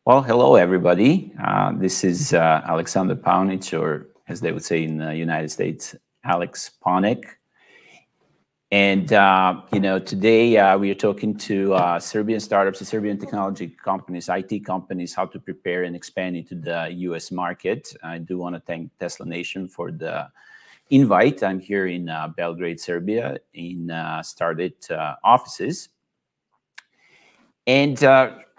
Well, hello, everybody. This is Aleks Paunic, or as they would say in the United States, Aleks Paunic. And, today we are talking to Serbian startups, Serbian technology companies, IT companies, how to prepare and expand into the U.S. market. I do want to thank Tesla Nation for the invite. I'm here in Belgrade, Serbia, in Started offices. And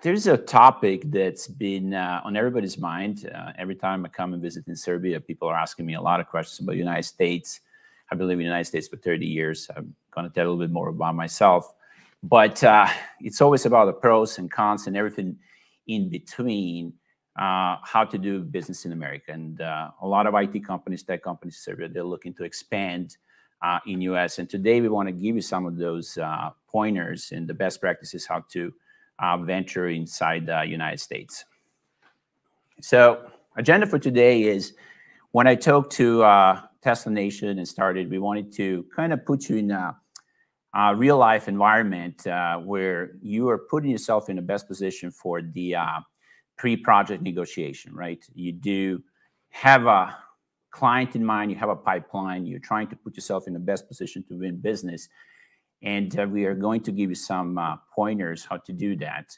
there's a topic that's been on everybody's mind. Every time I come and visit in Serbia, people are asking me a lot of questions about the United States. I've been living in the United States for 30 years. I'm going to tell a little bit more about myself. But it's always about the pros and cons and everything in between, how to do business in America. And a lot of IT companies, tech companies in Serbia, they're looking to expand in U.S. And today we want to give you some of those pointers and the best practices how to venture inside the United States. So agenda for today is, when I talked to Tesla Nation and Started, we wanted to kind of put you in a real life environment where you are putting yourself in the best position for the pre-project negotiation, right? You do have a client in mind, you have a pipeline, you're trying to put yourself in the best position to win business. And we are going to give you some pointers how to do that.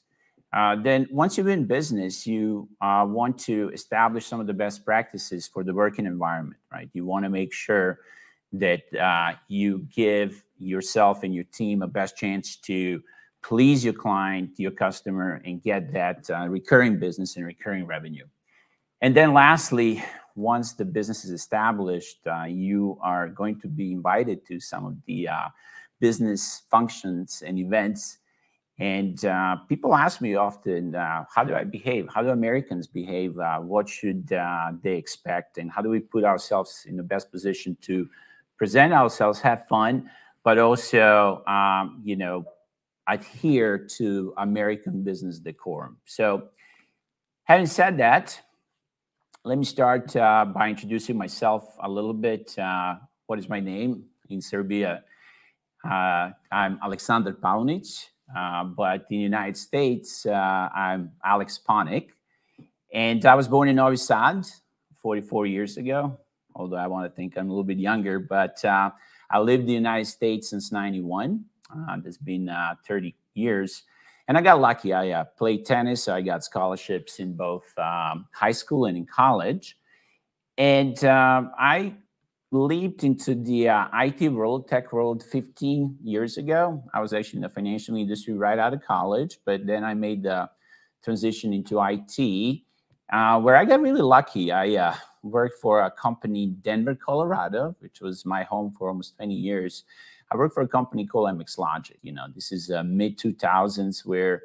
Then once you're in business, you want to establish some of the best practices for the working environment, right? You want to make sure that you give yourself and your team a best chance to please your client, your customer, and get that recurring business and recurring revenue. And then lastly, once the business is established, you are going to be invited to some of the business functions and events. And people ask me often, how do I behave? How do Americans behave? What should they expect? And how do we put ourselves in the best position to present ourselves, have fun, but also, adhere to American business decorum? So having said that, let me start by introducing myself a little bit. What is my name in Serbia? I'm Aleks Paunic, but in the United States, I'm Aleks Paunic. And I was born in Novi Sad 44 years ago, although I want to think I'm a little bit younger. But I lived in the United States since '91. It's been 30 years. And I got lucky. I played tennis. So I got scholarships in both high school and in college. And I leaped into the IT world, tech world 15 years ago. I was actually in the financial industry right out of college, but then I made the transition into IT, where I got really lucky. I worked for a company in Denver, Colorado, which was my home for almost 20 years. I worked for a company called MXLogic. This is mid-2000s where,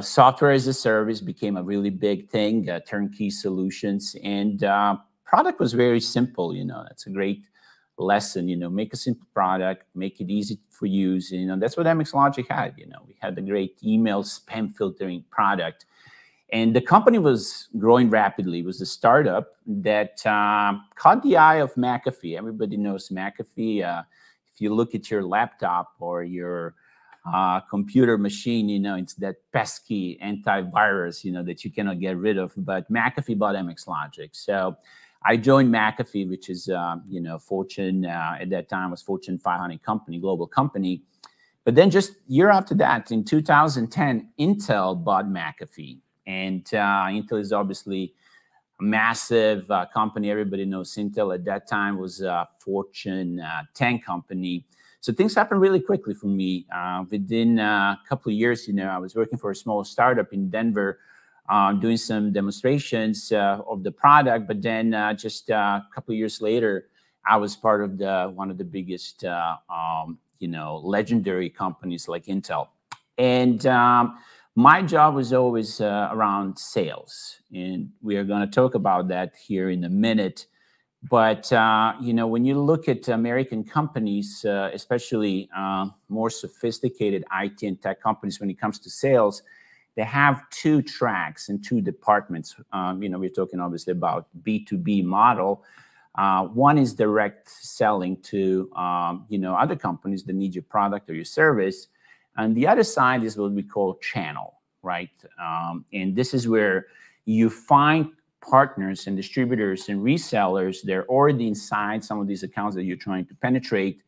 software as a service became a really big thing, turnkey solutions. And product was very simple. That's a great lesson. Make a simple product, make it easy for use. That's what MXLogic had. We had the great email spam filtering product, and the company was growing rapidly. It was a startup that caught the eye of McAfee. Everybody knows McAfee. If you look at your laptop or your computer machine, it's that pesky antivirus, that you cannot get rid of. But McAfee bought MXLogic. So I joined McAfee, which is, Fortune, at that time was Fortune 500 company, global company. But then just year after that, in 2010, Intel bought McAfee. And Intel is obviously a massive company. Everybody knows Intel. At that time was a Fortune 10 company. So things happened really quickly for me. Within a couple of years, I was working for a small startup in Denver, doing some demonstrations of the product. But then just a couple of years later, I was part of one of the biggest, legendary companies like Intel. And my job was always around sales. And we are going to talk about that here in a minute. But, when you look at American companies, especially more sophisticated IT and tech companies, when it comes to sales, they have two tracks and two departments. We're talking obviously about B2B model. One is direct selling to, other companies that need your product or your service. And the other side is what we call channel, right? And this is where you find partners and distributors and resellers. They're already inside some of these accounts that you're trying to penetrate.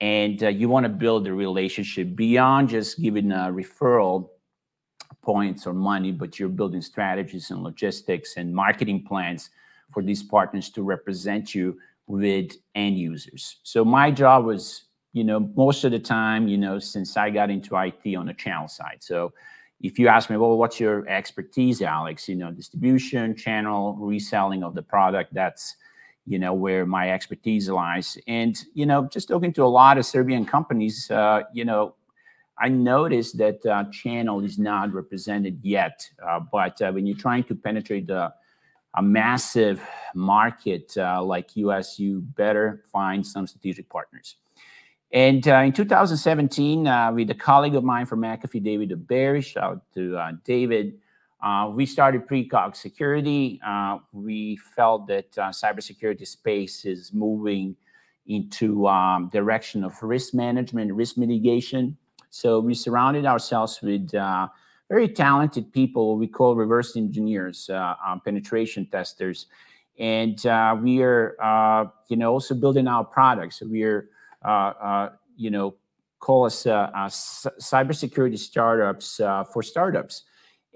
And you want to build a relationship beyond just giving a referral points or money, but you're building strategies and logistics and marketing plans for these partners to represent you with end users. So my job was, most of the time, since I got into IT on the channel side. So if you ask me, well, what's your expertise, Alex? Distribution, channel, reselling of the product, that's, where my expertise lies. And, just talking to a lot of Serbian companies, I noticed that channel is not represented yet. But when you're trying to penetrate a massive market like US, you better find some strategic partners. And in 2017, with a colleague of mine from McAfee, David O'Barry, shout out to David, we started PreCog Security. We felt that cybersecurity space is moving into direction of risk management, risk mitigation. So we surrounded ourselves with very talented people we call reverse engineers, penetration testers. And we are, also building our products. So we are, call us cybersecurity startups for startups.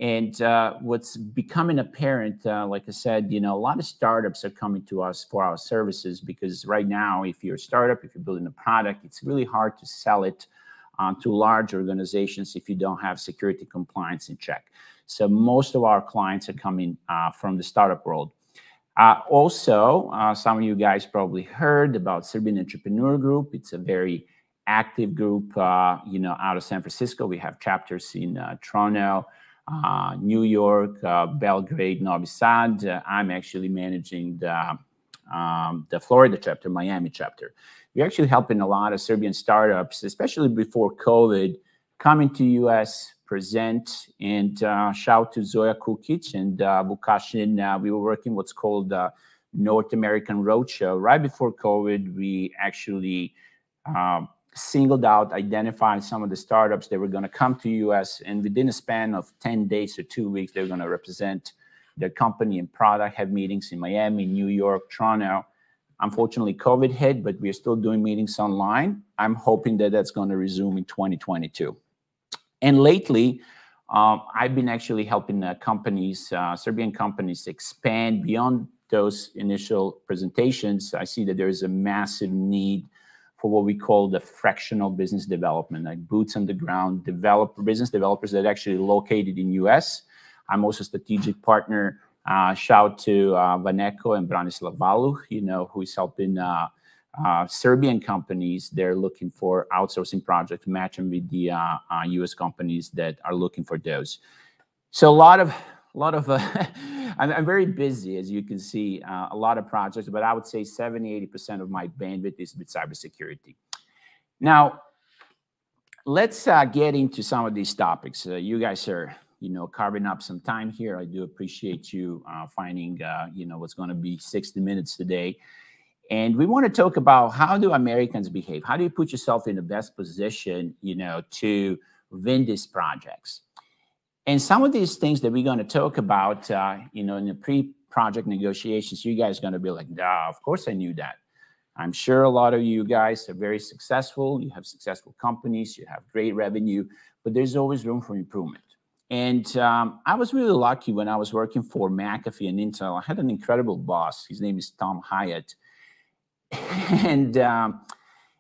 And what's becoming apparent, like I said, a lot of startups are coming to us for our services, because right now, if you're a startup, if you're building a product, it's really hard to sell it to large organizations if you don't have security compliance in check. So most of our clients are coming from the startup world. Also, some of you guys probably heard about Serbian Entrepreneur Group. It's a very active group, out of San Francisco. We have chapters in Toronto, New York, Belgrade, Novi Sad. I'm actually managing the Florida chapter, Miami chapter. We're actually helping a lot of Serbian startups, especially before COVID, coming to US, present, and shout to Zoya Kukic and Vukašin. We were working what's called the North American Roadshow. Right before COVID, we actually singled out, identified some of the startups that were going to come to US, and within a span of 10 days or 2 weeks, they're going to represent their company and product, have meetings in Miami, New York, Toronto. Unfortunately, COVID hit, but we're still doing meetings online. I'm hoping that that's going to resume in 2022. And lately, I've been actually helping companies, Serbian companies, expand beyond those initial presentations. I see that there is a massive need for what we call the fractional business development, like boots on the ground, business developers that are actually located in US. I'm also a strategic partner. Shout to Vaneko and Branislav Valuh, who is helping Serbian companies. They're looking for outsourcing projects, match them with the US companies that are looking for those. So a lot of I'm very busy, as you can see, a lot of projects, but I would say 70–80% of my bandwidth is with cybersecurity. Now, let's get into some of these topics. You guys are, carving up some time here. I do appreciate you finding, what's going to be 60 minutes today. And we want to talk about, how do Americans behave? How do you put yourself in the best position, to win these projects? And some of these things that we're going to talk about, in the pre-project negotiations, you guys are going to be like, nah, of course I knew that. I'm sure a lot of you guys are very successful. You have successful companies. You have great revenue, but there's always room for improvement. And I was really lucky when I was working for McAfee and Intel. I had an incredible boss. His name is Tom Hyatt. And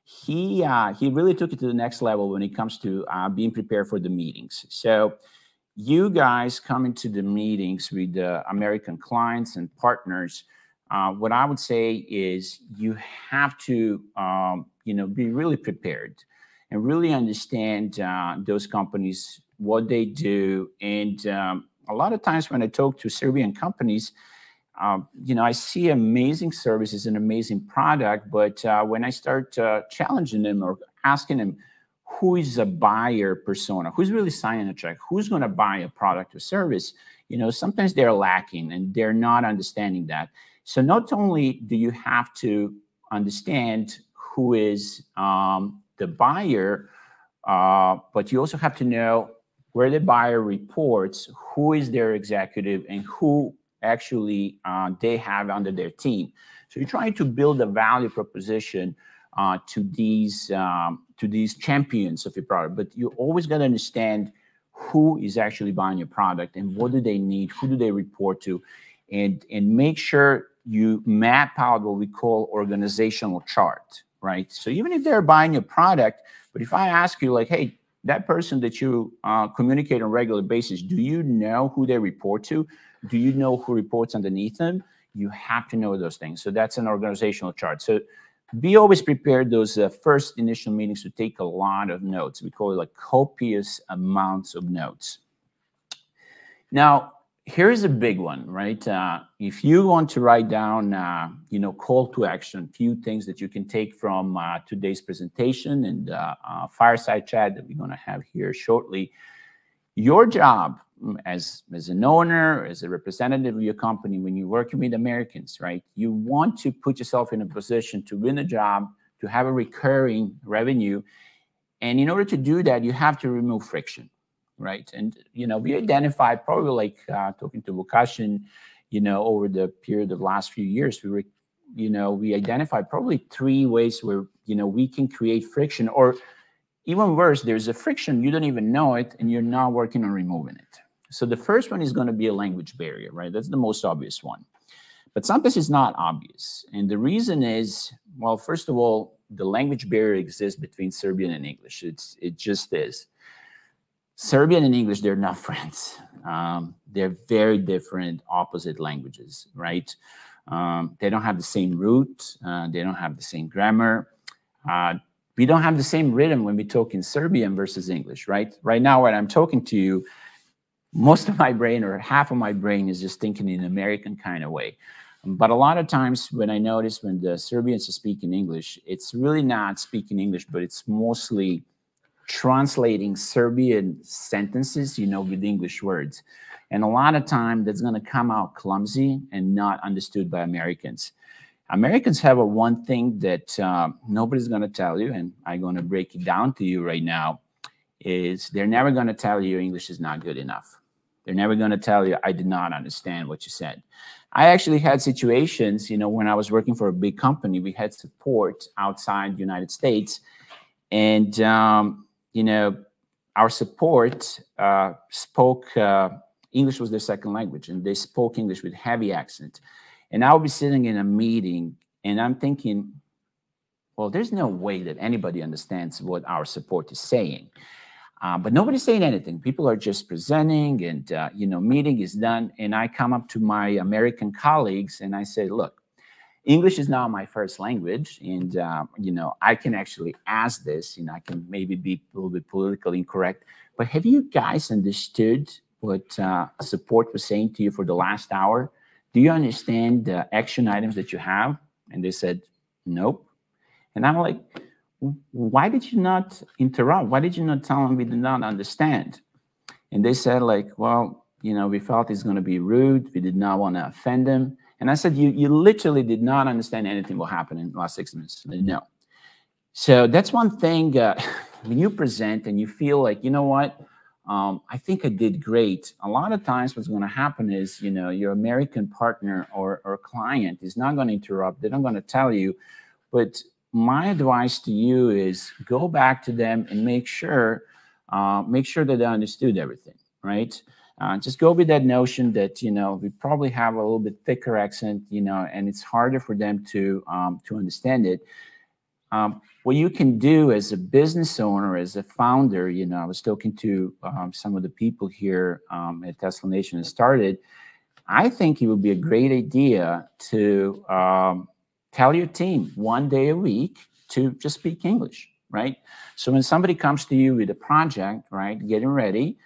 he really took it to the next level when it comes to being prepared for the meetings. So you guys coming to the meetings with the American clients and partners, what I would say is you have to, be really prepared and really understand those companies, what they do. And a lot of times when I talk to Serbian companies, I see amazing services and amazing product, but when I start challenging them or asking them, who is a buyer persona, who's really signing a check, who's going to buy a product or service, sometimes they're lacking and they're not understanding that. So not only do you have to understand who is the buyer, but you also have to know where the buyer reports who is their executive and who actually they have under their team. So you're trying to build a value proposition to these champions of your product, but you always got to understand who is actually buying your product and what do they need, who do they report to, and make sure you map out what we call organizational chart, right? So even if they're buying your product, but if I ask you like, hey, that person that you communicate on a regular basis, do you know who they report to? Do you know who reports underneath them? You have to know those things. So that's an organizational chart. So be always prepared those first initial meetings to take a lot of notes. We call it like copious amounts of notes. Now, here's a big one, right? If you want to write down, call to action, few things that you can take from today's presentation and fireside chat that we're going to have here shortly, your job as an owner, as a representative of your company, when you're working with Americans, right? You want to put yourself in a position to win a job, to have a recurring revenue. And in order to do that, you have to remove friction. Right. And, we identified probably like talking to Lukashin, over the period of the last few years, we identified probably 3 ways where, we can create friction, or even worse, there's a friction, you don't even know it, and you're not working on removing it. So the first one is going to be a language barrier, right? That's the most obvious one. But sometimes it's not obvious. And the reason is, well, first of all, the language barrier exists between Serbian and English. It just is. Serbian and English, they're not friends. They're very different, opposite languages, right? They don't have the same root. They don't have the same grammar. We don't have the same rhythm when we talk in Serbian versus English, right? Right now, when I'm talking to you, most of my brain or half of my brain is just thinking in an American kind of way. But a lot of times when I notice when the Serbians are speaking English, it's really not speaking English, but it's mostly translating Serbian sentences, with English words. And a lot of time that's going to come out clumsy and not understood by Americans. Americans have one thing that nobody's going to tell you, and I'm going to break it down to you right now, is they're never going to tell you English is not good enough. They're never going to tell you, I did not understand what you said. I actually had situations, when I was working for a big company, we had support outside the United States. And, our support spoke, English was their second language, and they spoke English with heavy accent. And I would be sitting in a meeting, and I'm thinking, well, there's no way that anybody understands what our support is saying. But nobody's saying anything. People are just presenting, and, meeting is done. And I come up to my American colleagues, and I say, look, English is not my first language, and, I can actually ask this, I can maybe be a little bit politically incorrect, but have you guys understood what support was saying to you for the last hour? Do you understand the action items that you have? And they said, nope. And I'm like, why did you not interrupt? Why did you not tell them we did not understand? And they said like, well, we felt it's going to be rude. We did not want to offend them. And I said, you literally did not understand anything will happen in the last 6 minutes. No. So that's one thing when you present and you feel like, what, I think I did great. A lot of times what's going to happen is, your American partner or client is not going to interrupt. They're not going to tell you. But my advice to you is go back to them and make sure that they understood everything, right? Just go with that notion that, we probably have a little bit thicker accent, and it's harder for them to understand it. What you can do as a business owner, as a founder, I was talking to some of the people here at Tesla Nation that started. I think it would be a great idea to tell your team 1 day a week to just speak English, right? So when somebody comes to you with a project, right, getting ready,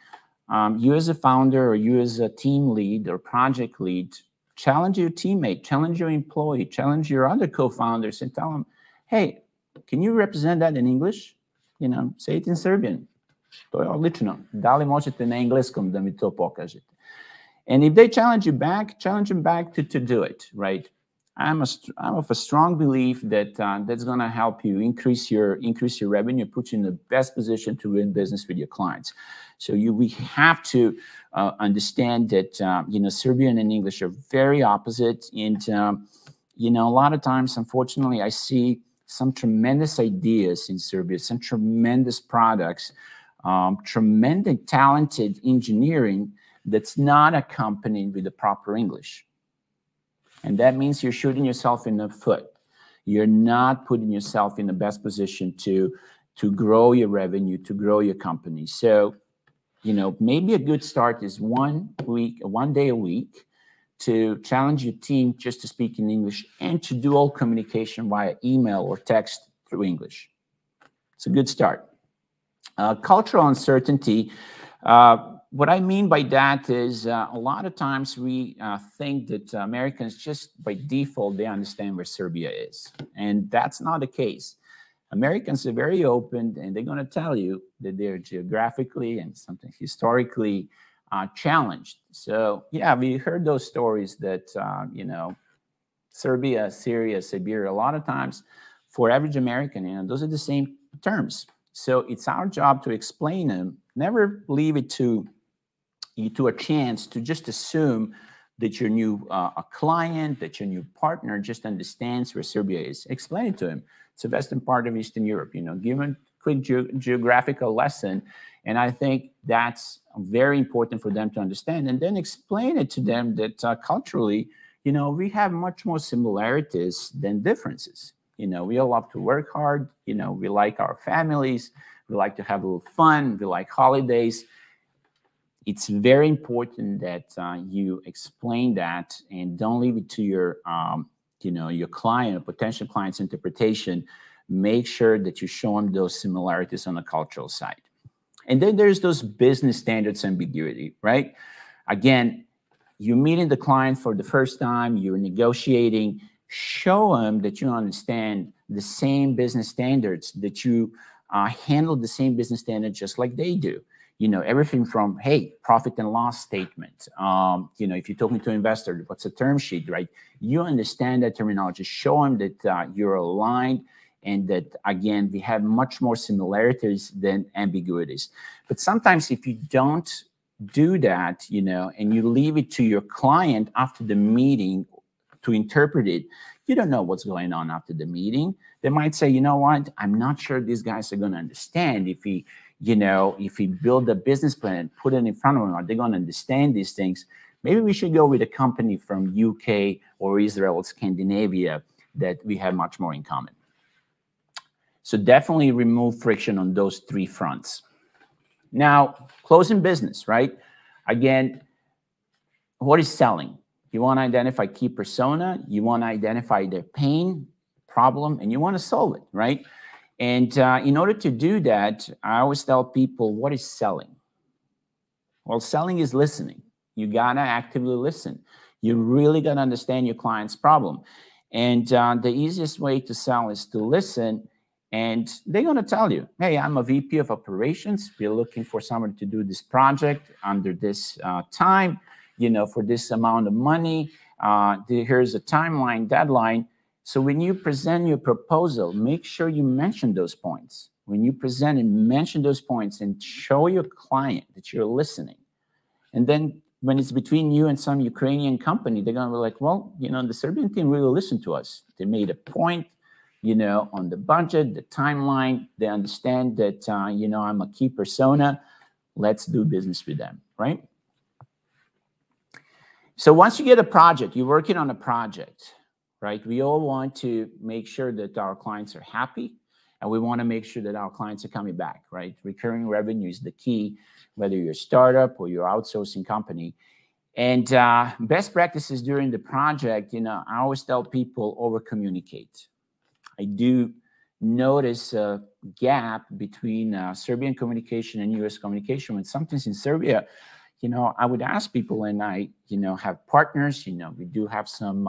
you as a founder or you as a team lead or project lead, challenge your teammate, challenge your employee, challenge your other co-founders and tell them, hey, can you represent that in English? Say it in Serbian. To je odlično. Da li možete na engleskom da mi to pokažete? And if they challenge you back, challenge them back to do it, right? I'm of a strong belief that that's going to help you increase your revenue, put you in the best position to win business with your clients. So we have to understand that Serbian and English are very opposite, and a lot of times, unfortunately, I see some tremendous ideas in Serbia, some tremendous products, tremendous talented engineering that's not accompanied with the proper English. And that means you're shooting yourself in the foot. You're not putting yourself in the best position to grow your revenue, to grow your company. So, maybe a good start is 1 day a week to challenge your team just to speak in English and to do all communication via email or text through English. It's a good start. Cultural uncertainty. What I mean by that is a lot of times we think that Americans just by default, they understand where Serbia is. And that's not the case. Americans are very open, and they're going to tell you that they're geographically and sometimes historically challenged. So, yeah, we heard those stories that, Serbia, Syria, Siberia, a lot of times for average American, those are the same terms. So it's our job to explain them, never leave it to a chance to just assume that your new a client, that your new partner just understands where Serbia is. Explain it to him. It's the western part of Eastern Europe. Give him a quick geographical lesson. And I think that's very important for them to understand. And then explain it to them that culturally, we have much more similarities than differences. We all love to work hard. We like our families. We like to have a little fun. We like holidays. It's very important that you explain that and don't leave it to your, your client or potential client's interpretation. Make sure that you show them those similarities on the cultural side. And then there's those business standards ambiguity, right? Again, you're meeting the client for the first time, you're negotiating, show them that you understand the same business standards, that you handle the same business standards just like they do. Everything from, hey, profit and loss statement. If you're talking to an investor, what's a term sheet, right? You understand that terminology. Show them that you're aligned and that, again, we have much more similarities than ambiguities. But sometimes if you don't do that, and you leave it to your client after the meeting to interpret it, you don't know what's going on after the meeting. They might say, you know what, I'm not sure these guys are going to understand if we build a business plan and put it in front of them, are they going to understand these things? Maybe we should go with a company from UK or Israel or Scandinavia that we have much more in common. So definitely remove friction on those three fronts. Now, closing business, right? Again, what is selling? You want to identify key persona, you want to identify their pain, problem, and you want to solve it, right? And in order to do that, I always tell people, what is selling? Well, selling is listening. You got to actively listen. You really got to understand your client's problem. And the easiest way to sell is to listen. And they're going to tell you, hey, I'm a VP of operations. We're looking for someone to do this project under this time, for this amount of money. Here's a timeline, deadline. So when you present your proposal, make sure you mention those points. When you present and mention those points and show your client that you're listening. And then when it's between you and some Ukrainian company, they're going to be like, well, the Serbian team really listened to us. They made a point, on the budget, the timeline. They understand that, I'm a key persona. Let's do business with them, right? So once you get a project, you're working on a project, right? We all want to make sure that our clients are happy, and we want to make sure that our clients are coming back, right? Recurring revenue is the key, whether you're a startup or you're outsourcing company. And best practices during the project, I always tell people over-communicate. I do notice a gap between Serbian communication and US communication. When sometimes in Serbia, I would ask people, and I, have partners, we do have some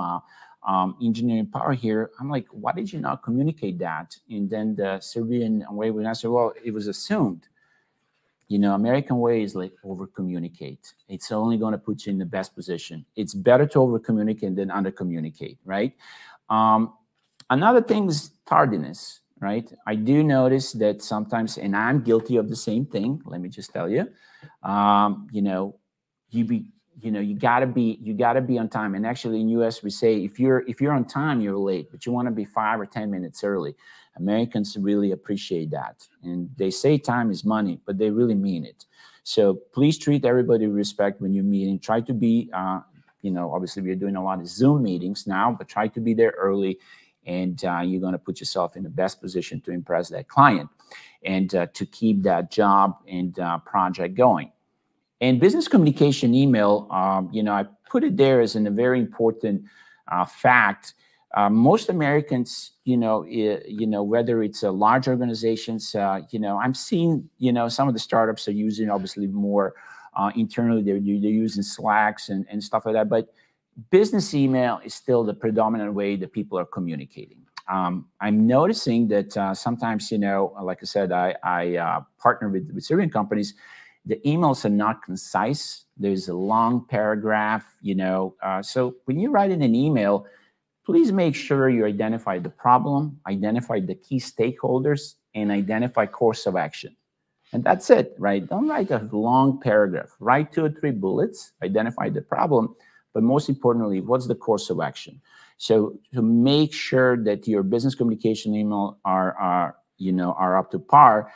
engineering power here. I'm like, why did you not communicate that? And then the Serbian way would answer, well, it was assumed. You know, American way is like over-communicate. It's only going to put you in the best position. It's better to over-communicate than under-communicate, right? Another thing is tardiness, right? I do notice that sometimes, and I'm guilty of the same thing. Let me just tell you, you know, you gotta be on time. And actually, in US, we say if you're on time, you're late, but you want to be 5 or 10 minutes early. Americans really appreciate that, and they say time is money, but they really mean it. So please treat everybody with respect when you're meeting. Try to be, you know, obviously we're doing a lot of Zoom meetings now, but try to be there early, and you're going to put yourself in the best position to impress that client and to keep that job and project going. And business communication email, you know, I put it there as a very important fact. Most Americans, you know, whether it's large organizations, you know, I'm seeing, you know, some of the startups are using obviously more internally. They're using Slacks and stuff like that. But business email is still the predominant way that people are communicating. I'm noticing that sometimes, you know, like I said, I partner with Syrian companies. The emails are not concise. There's a long paragraph, you know. So when you write in an email, please make sure you identify the problem, identify the key stakeholders, and identify course of action. And that's it, right? Don't write a long paragraph. Write 2 or 3 bullets, identify the problem, but most importantly, what's the course of action? So to make sure that your business communication email are up to par.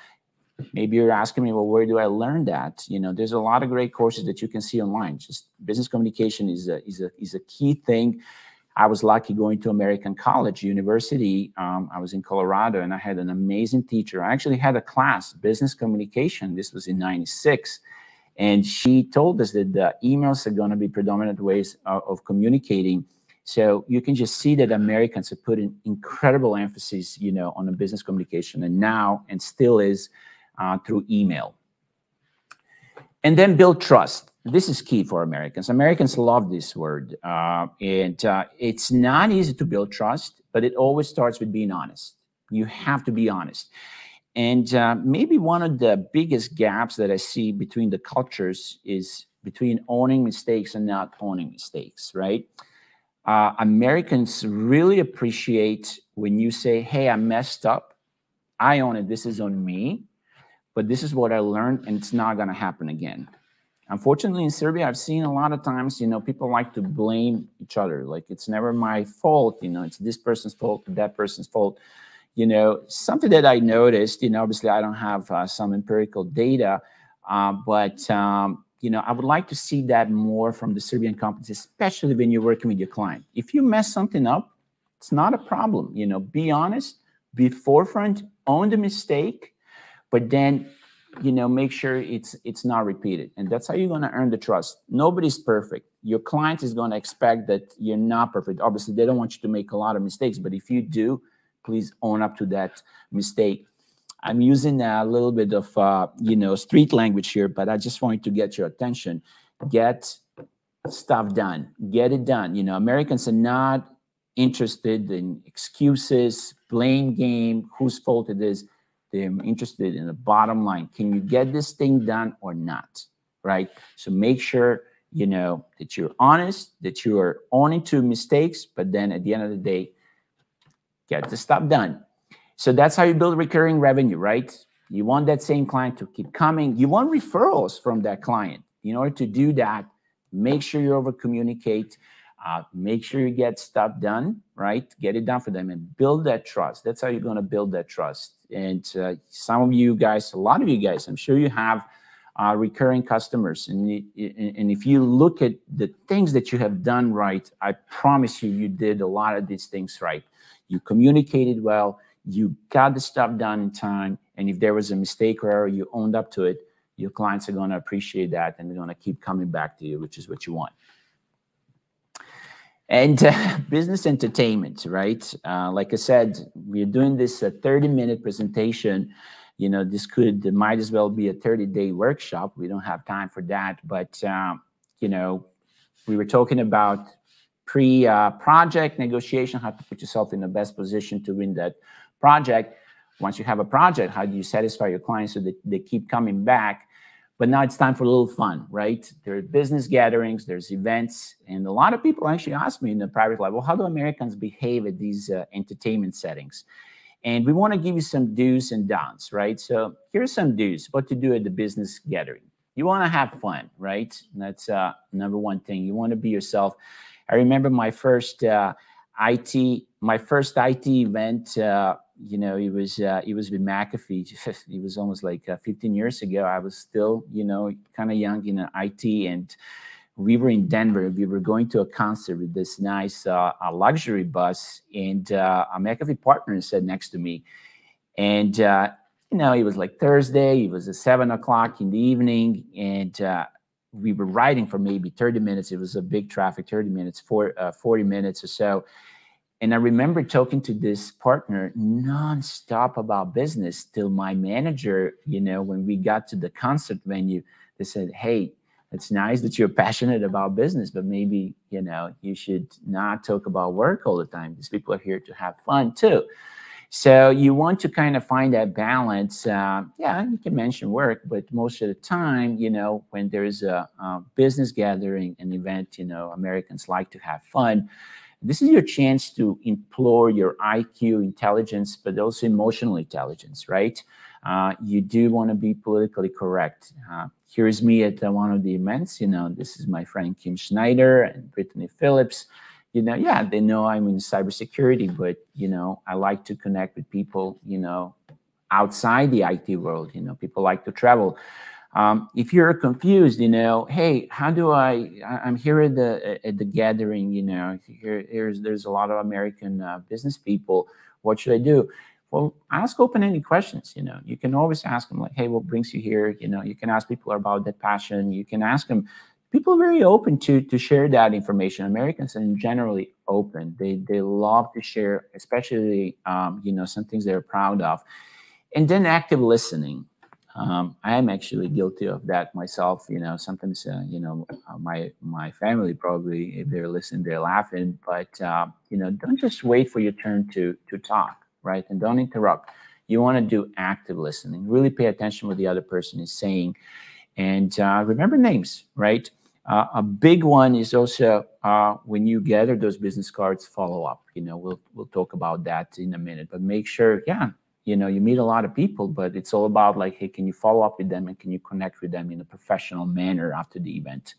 Maybe you're asking me, well, where do I learn that? You know, there's a lot of great courses that you can see online. Just business communication is a key thing. I was lucky going to American college, university. I was in Colorado, and I had an amazing teacher. I actually had a class, business communication. This was in '96. And she told us that the emails are going to be predominant ways of communicating. So you can just see that Americans have put an incredible emphasis, you know, on the business communication, and now, and still is, through email. And then build trust. This is key for Americans. Americans love this word. And it's not easy to build trust, but it always starts with being honest. You have to be honest. And maybe one of the biggest gaps that I see between the cultures is between owning mistakes and not owning mistakes, right? Americans really appreciate when you say, hey, I messed up. I own it. This is on me. But this is what I learned, and it's not going to happen again. Unfortunately, in Serbia, I've seen a lot of times, you know, people like to blame each other. Like, it's never my fault, you know, it's this person's fault, that person's fault. You know, something that I noticed, you know, obviously I don't have some empirical data, but, you know, I would like to see that more from the Serbian companies, especially when you're working with your client. If you mess something up, it's not a problem. You know, be honest, be forefront, own the mistake, but then, you know, make sure it's not repeated. And that's how you're going to earn the trust. Nobody's perfect. Your client is going to expect that you're not perfect. Obviously, they don't want you to make a lot of mistakes, but if you do, please own up to that mistake. I'm using a little bit of, you know, street language here, but I just wanted to get your attention. Get stuff done. Get it done. You know, Americans are not interested in excuses, blame game, whose fault it is. They're interested in the bottom line. Can you get this thing done or not, right? So make sure, you know, that you're honest, that you are owning to mistakes, but then at the end of the day, get the stuff done. So that's how you build recurring revenue, right? You want that same client to keep coming. You want referrals from that client. In order to do that, make sure you over-communicate. Make sure you get stuff done, right? Get it done for them and build that trust. That's how you're going to build that trust. And some of you guys, a lot of you guys, I'm sure you have recurring customers. And if you look at the things that you have done right, I promise you, you did a lot of these things right. You communicated well, you got the stuff done in time, and if there was a mistake or error, you owned up to it. Your clients are going to appreciate that, and they're going to keep coming back to you, which is what you want. And business entertainment, right? Like I said, we're doing this 30-minute presentation. You know, this might as well be a 30-day workshop. We don't have time for that. But, you know, we were talking about pre-project negotiation, how to put yourself in the best position to win that project. Once you have a project, how do you satisfy your clients so that they keep coming back? but now it's time for a little fun, right? There are business gatherings, there's events, and a lot of people actually ask me in the private life, well, how do Americans behave at these entertainment settings? And we want to give you some do's and don'ts, right? So here's some do's, what to do at the business gathering. You want to have fun, right? That's number one thing. You want to be yourself. I remember my first IT event. You know, it was with McAfee. It was almost like 15 years ago. I was still, you know, kind of young in IT, and we were in Denver. We were going to a concert with this nice luxury bus, and a McAfee partner sat next to me, and you know, it was like Thursday. It was at 7 o'clock in the evening, and we were riding for maybe 30 minutes. It was a big traffic, 30 minutes, 40 minutes or so. And I remember talking to this partner nonstop about business till my manager, you know, when we got to the concert venue, they said, hey, it's nice that you're passionate about business, but maybe, you know, you should not talk about work all the time. These people are here to have fun too. So you want to kind of find that balance. Yeah, you can mention work, but most of the time, you know, when there's a business gathering, an event, you know, Americans like to have fun. This is your chance to implore your IQ, intelligence, but also emotional intelligence, right? You do want to be politically correct. Here's me at one of the events. You know, this is my friend Kim Schneider and Brittany Phillips. You know, yeah, they know I'm in cybersecurity, but, you know, I like to connect with people, you know, outside the IT world. You know, people like to travel. If you're confused, you know, hey, how do I'm here at the gathering, you know, there's a lot of American business people. What should I do? Well, ask open-ended questions. You know, you can always ask them like, hey, what brings you here? You know, you can ask people about their passion. You can ask them. People are very open to share that information. Americans are generally open. They love to share, especially, you know, some things they're proud of. And then active listening. I am actually guilty of that myself. You know, sometimes, you know, my family probably, if they're listening, they're laughing. But, you know, don't just wait for your turn to talk, right? And don't interrupt. You want to do active listening. Really pay attention to what the other person is saying. And remember names, right? A big one is also when you gather those business cards, follow up. You know, we'll talk about that in a minute. But make sure, yeah, you know, you meet a lot of people, but it's all about like, hey, can you follow up with them and can you connect with them in a professional manner after the event?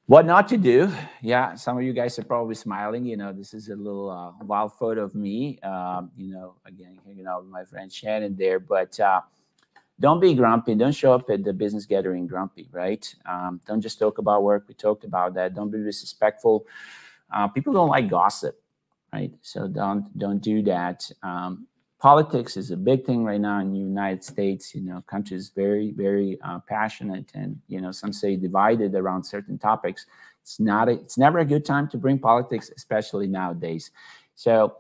What not to do? Yeah, some of you guys are probably smiling. You know, this is a little wild photo of me, you know, again, hanging out with my friend Shannon there. But don't be grumpy. Don't show up at the business gathering grumpy, right? Don't just talk about work. We talked about that. Don't be disrespectful. People don't like gossip, right? So don't do that. Politics is a big thing right now in the United States. You know, country is very, very passionate, and you know, some say divided around certain topics. It's never a good time to bring politics, especially nowadays. So,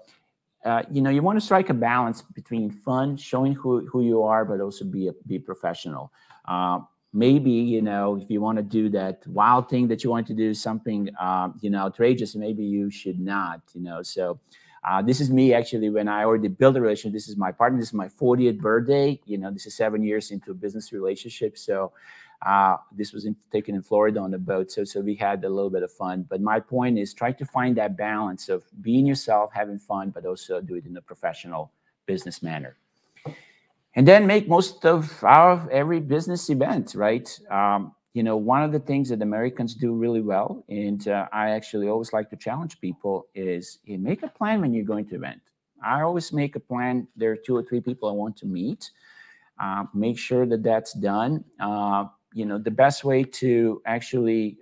you know, you want to strike a balance between fun, showing who you are, but also be professional. Maybe, you know, if you want to do that wild thing that you want to do, something you know, outrageous, maybe you should not. You know, so. This is me actually when I already built a relationship. This is my partner. This is my 40th birthday. You know, this is 7 years into a business relationship. So this was taken in Florida on a boat. So we had a little bit of fun. But my point is try to find that balance of being yourself, having fun, but also do it in a professional business manner. And then make most of every business event, right? You know, one of the things that Americans do really well, and I actually always like to challenge people, is make a plan when you're going to an event. I always make a plan. There are 2 or 3 people I want to meet. Make sure that that's done. You know, the best way to actually,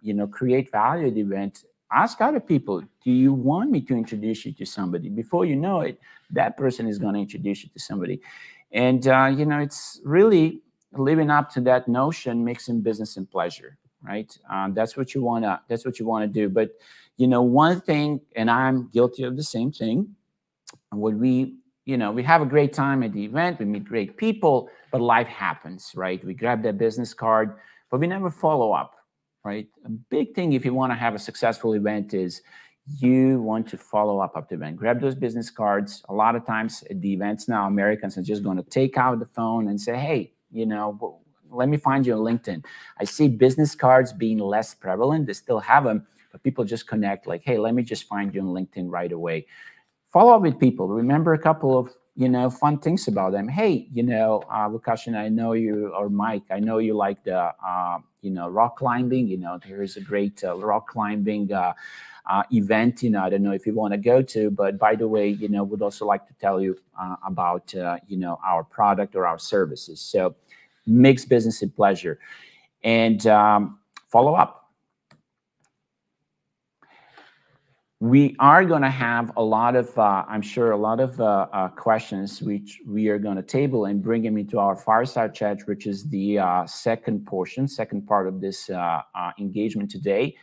you know, create value at the event, ask other people, do you want me to introduce you to somebody? Before you know it, that person is going to introduce you to somebody. And, you know, it's really living up to that notion, mixing business and pleasure, right? That's what you wanna do. But you know, one thing, and I'm guilty of the same thing. When we have a great time at the event, we meet great people, but life happens, right? We grab that business card, but we never follow up, right? A big thing if you want to have a successful event is you want to follow up after the event. Grab those business cards. A lot of times at the events now, Americans are just going to take out the phone and say, hey, you know, let me find you on LinkedIn. I see business cards being less prevalent. They still have them, but people just connect like, hey, let me just find you on LinkedIn right away. Follow up with people. Remember a couple of, fun things about them. Hey, Lukashin, I know you, or Mike, I know you like the, rock climbing. There is a great rock climbing event, I don't know if you want to go to, but by the way, would also like to tell you about, our product or our services. So mix business and pleasure, and follow up. We are going to have a lot of, I'm sure, a lot of questions which we are going to table and bring them into our fireside chat, which is the second part of this engagement today.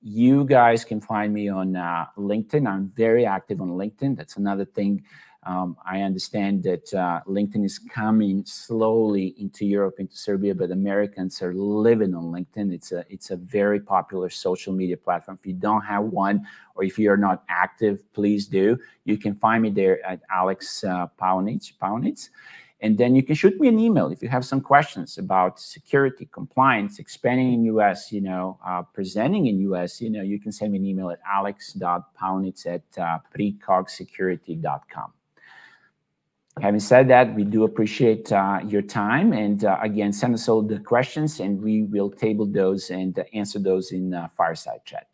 You guys can find me on LinkedIn. I'm very active on LinkedIn. That's another thing. I understand that LinkedIn is coming slowly into Europe, into Serbia, but Americans are living on LinkedIn. It's a very popular social media platform. If you don't have one, or if you're not active, please do. You can find me there at Aleks Paunic. And then you can shoot me an email if you have some questions about security, compliance, expanding in US, presenting in US, you can send me an email at alex.paunic@precogsecurity.com. Having said that, we do appreciate your time. And again, send us all the questions and we will table those and answer those in fireside chat.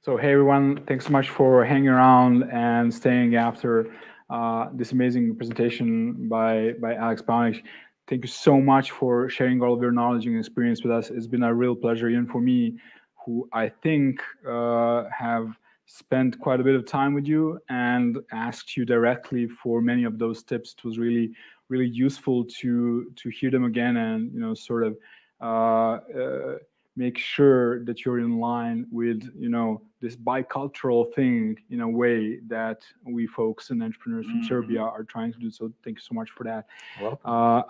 So hey everyone, thanks so much for hanging around and staying after this amazing presentation by Aleks Paunic. Thank you so much for sharing all of your knowledge and experience with us. It's been a real pleasure, even for me, who I think have spent quite a bit of time with you and asked you directly for many of those tips. It was really, really useful to hear them again and sort of make sure that you're in line with this bicultural thing in a way that we folks and entrepreneurs from Serbia are trying to do. So thank you so much for that.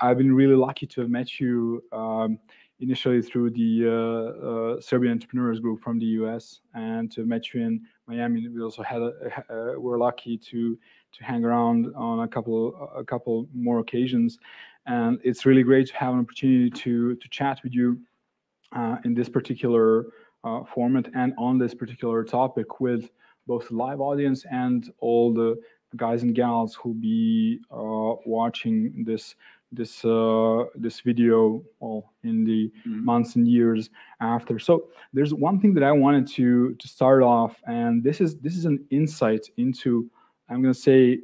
I've been really lucky to have met you initially through the Serbian entrepreneurs group from the US, and to have met you in Miami. We also had we're lucky to hang around on a couple more occasions, and it's really great to have an opportunity to chat with you in this particular format and on this particular topic with both live audience and all the guys and gals who'll be watching this video in the months and years after. So there's one thing that I wanted to start off, and this is an insight into, I'm going to say,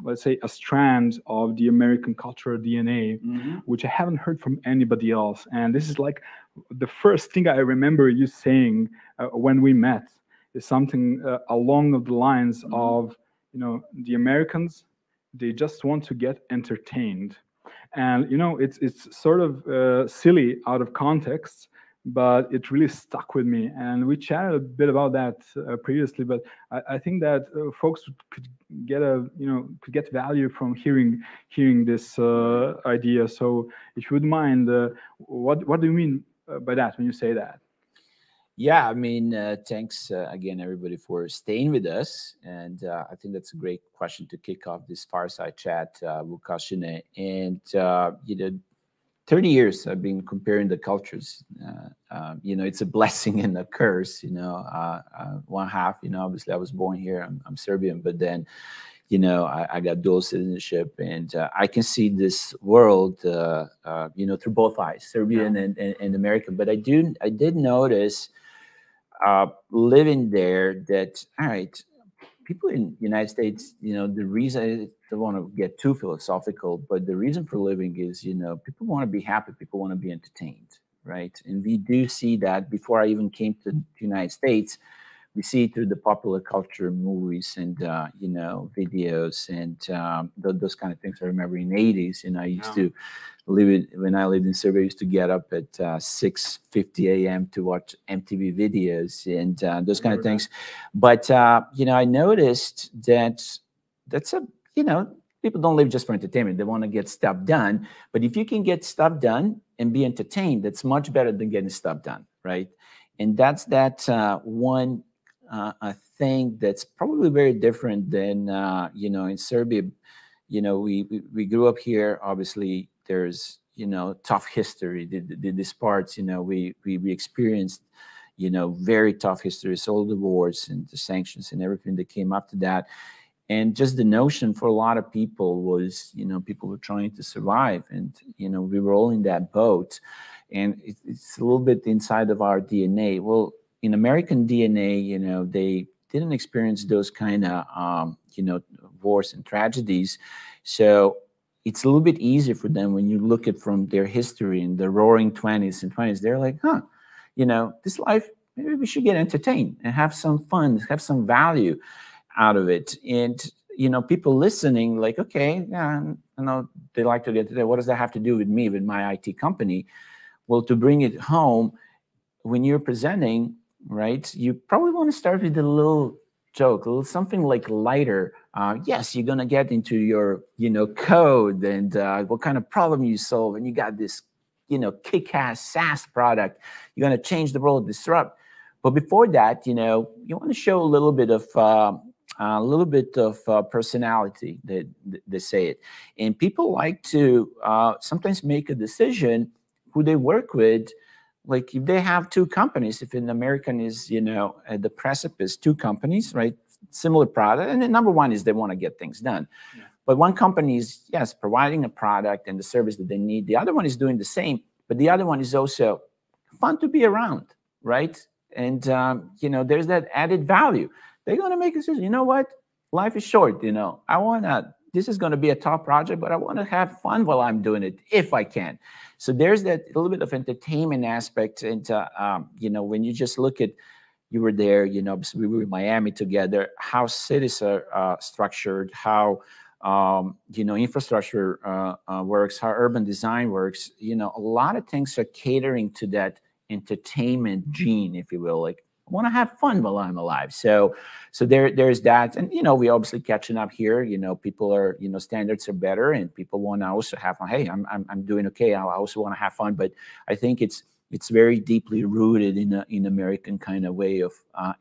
let's say a strand of the American cultural DNA, which I haven't heard from anybody else. And this is like the first thing I remember you saying when we met, is something along the lines of, you know, the Americans, they just want to get entertained. And, you know, it's sort of silly out of context, but it really stuck with me. And we chatted a bit about that previously, but I think that folks could get value from hearing this idea. So if you wouldn't mind, what do you mean by that when you say that? Yeah, I mean, thanks again, everybody, for staying with us. And I think that's a great question to kick off this fireside chat, Vukašine. And, you know, 30 years I've been comparing the cultures. You know, it's a blessing and a curse, you know. One half, you know, obviously I was born here, I'm Serbian, but then, you know, I got dual citizenship, and I can see this world, you know, through both eyes, Serbian and American. But I did notice living there that, all right, people in the United States, you know, the reason, I don't want to get too philosophical, but the reason for living is, you know, people want to be happy, people want to be entertained, right? And we do see that. Before I even came to the United States, we see it through the popular culture, movies, and you know, videos, and those kind of things. I remember in the 80s, you know, I used to when I lived in Serbia, I used to get up at 6:50 a.m. to watch MTV videos and those kind of things. But you know, I noticed that that's you know, people don't live just for entertainment. They want to get stuff done. But if you can get stuff done and be entertained, that's much better than getting stuff done, right? And that's one a thing that's probably very different than you know, in Serbia. You know, we grew up here. Obviously, there's, you know, tough history. These parts, you know, we experienced, you know, very tough histories, all the wars and the sanctions and everything that came up to that. And just the notion for a lot of people was, you know, people were trying to survive, and you know, we were all in that boat. And it's a little bit inside of our DNA. Well, in American DNA, you know, they didn't experience those kind of, you know, wars and tragedies. So it's a little bit easier for them when you look at from their history in the roaring 20s and 20s. They're like, huh, you know, this life, maybe we should get entertained and have some fun, have some value out of it. And, you know, people listening like, okay, yeah, I know they like to get to that. What does that have to do with me, with my IT company? Well, to bring it home, when you're presenting, right, you probably want to start with a little joke, a little something like lighter. Yes, you're going to get into your, you know, code and what kind of problem you solve. And you got this, you know, kick-ass SaaS product. You're going to change the world, disrupt. But before that, you know, you want to show a little bit of personality, that they say it. And people like to sometimes make a decision who they work with. Like if they have two companies, if an American is, you know, at the precipice, two companies, right, similar product, and then number one is they want to get things done. Yeah. But one company is, yes, providing a product and the service that they need. The other one is doing the same, but the other one is also fun to be around, right? And, you know, there's that added value. They're going to make a decision. You know what? Life is short, you know. This is going to be a top project, but I want to have fun while I'm doing it, if I can. So there's that little bit of entertainment aspect. And, you know, when you just look at, you were there, you know, we were in Miami together, how cities are structured, how, you know, infrastructure works, how urban design works, you know, a lot of things are catering to that entertainment gene, if you will, like, I want to have fun while I'm alive. So there's that. And, you know, we obviously catching up here, you know, people are, you know, standards are better and people want to also have fun. Hey, I'm doing okay. I also want to have fun. But I think it's very deeply rooted in American kind of way of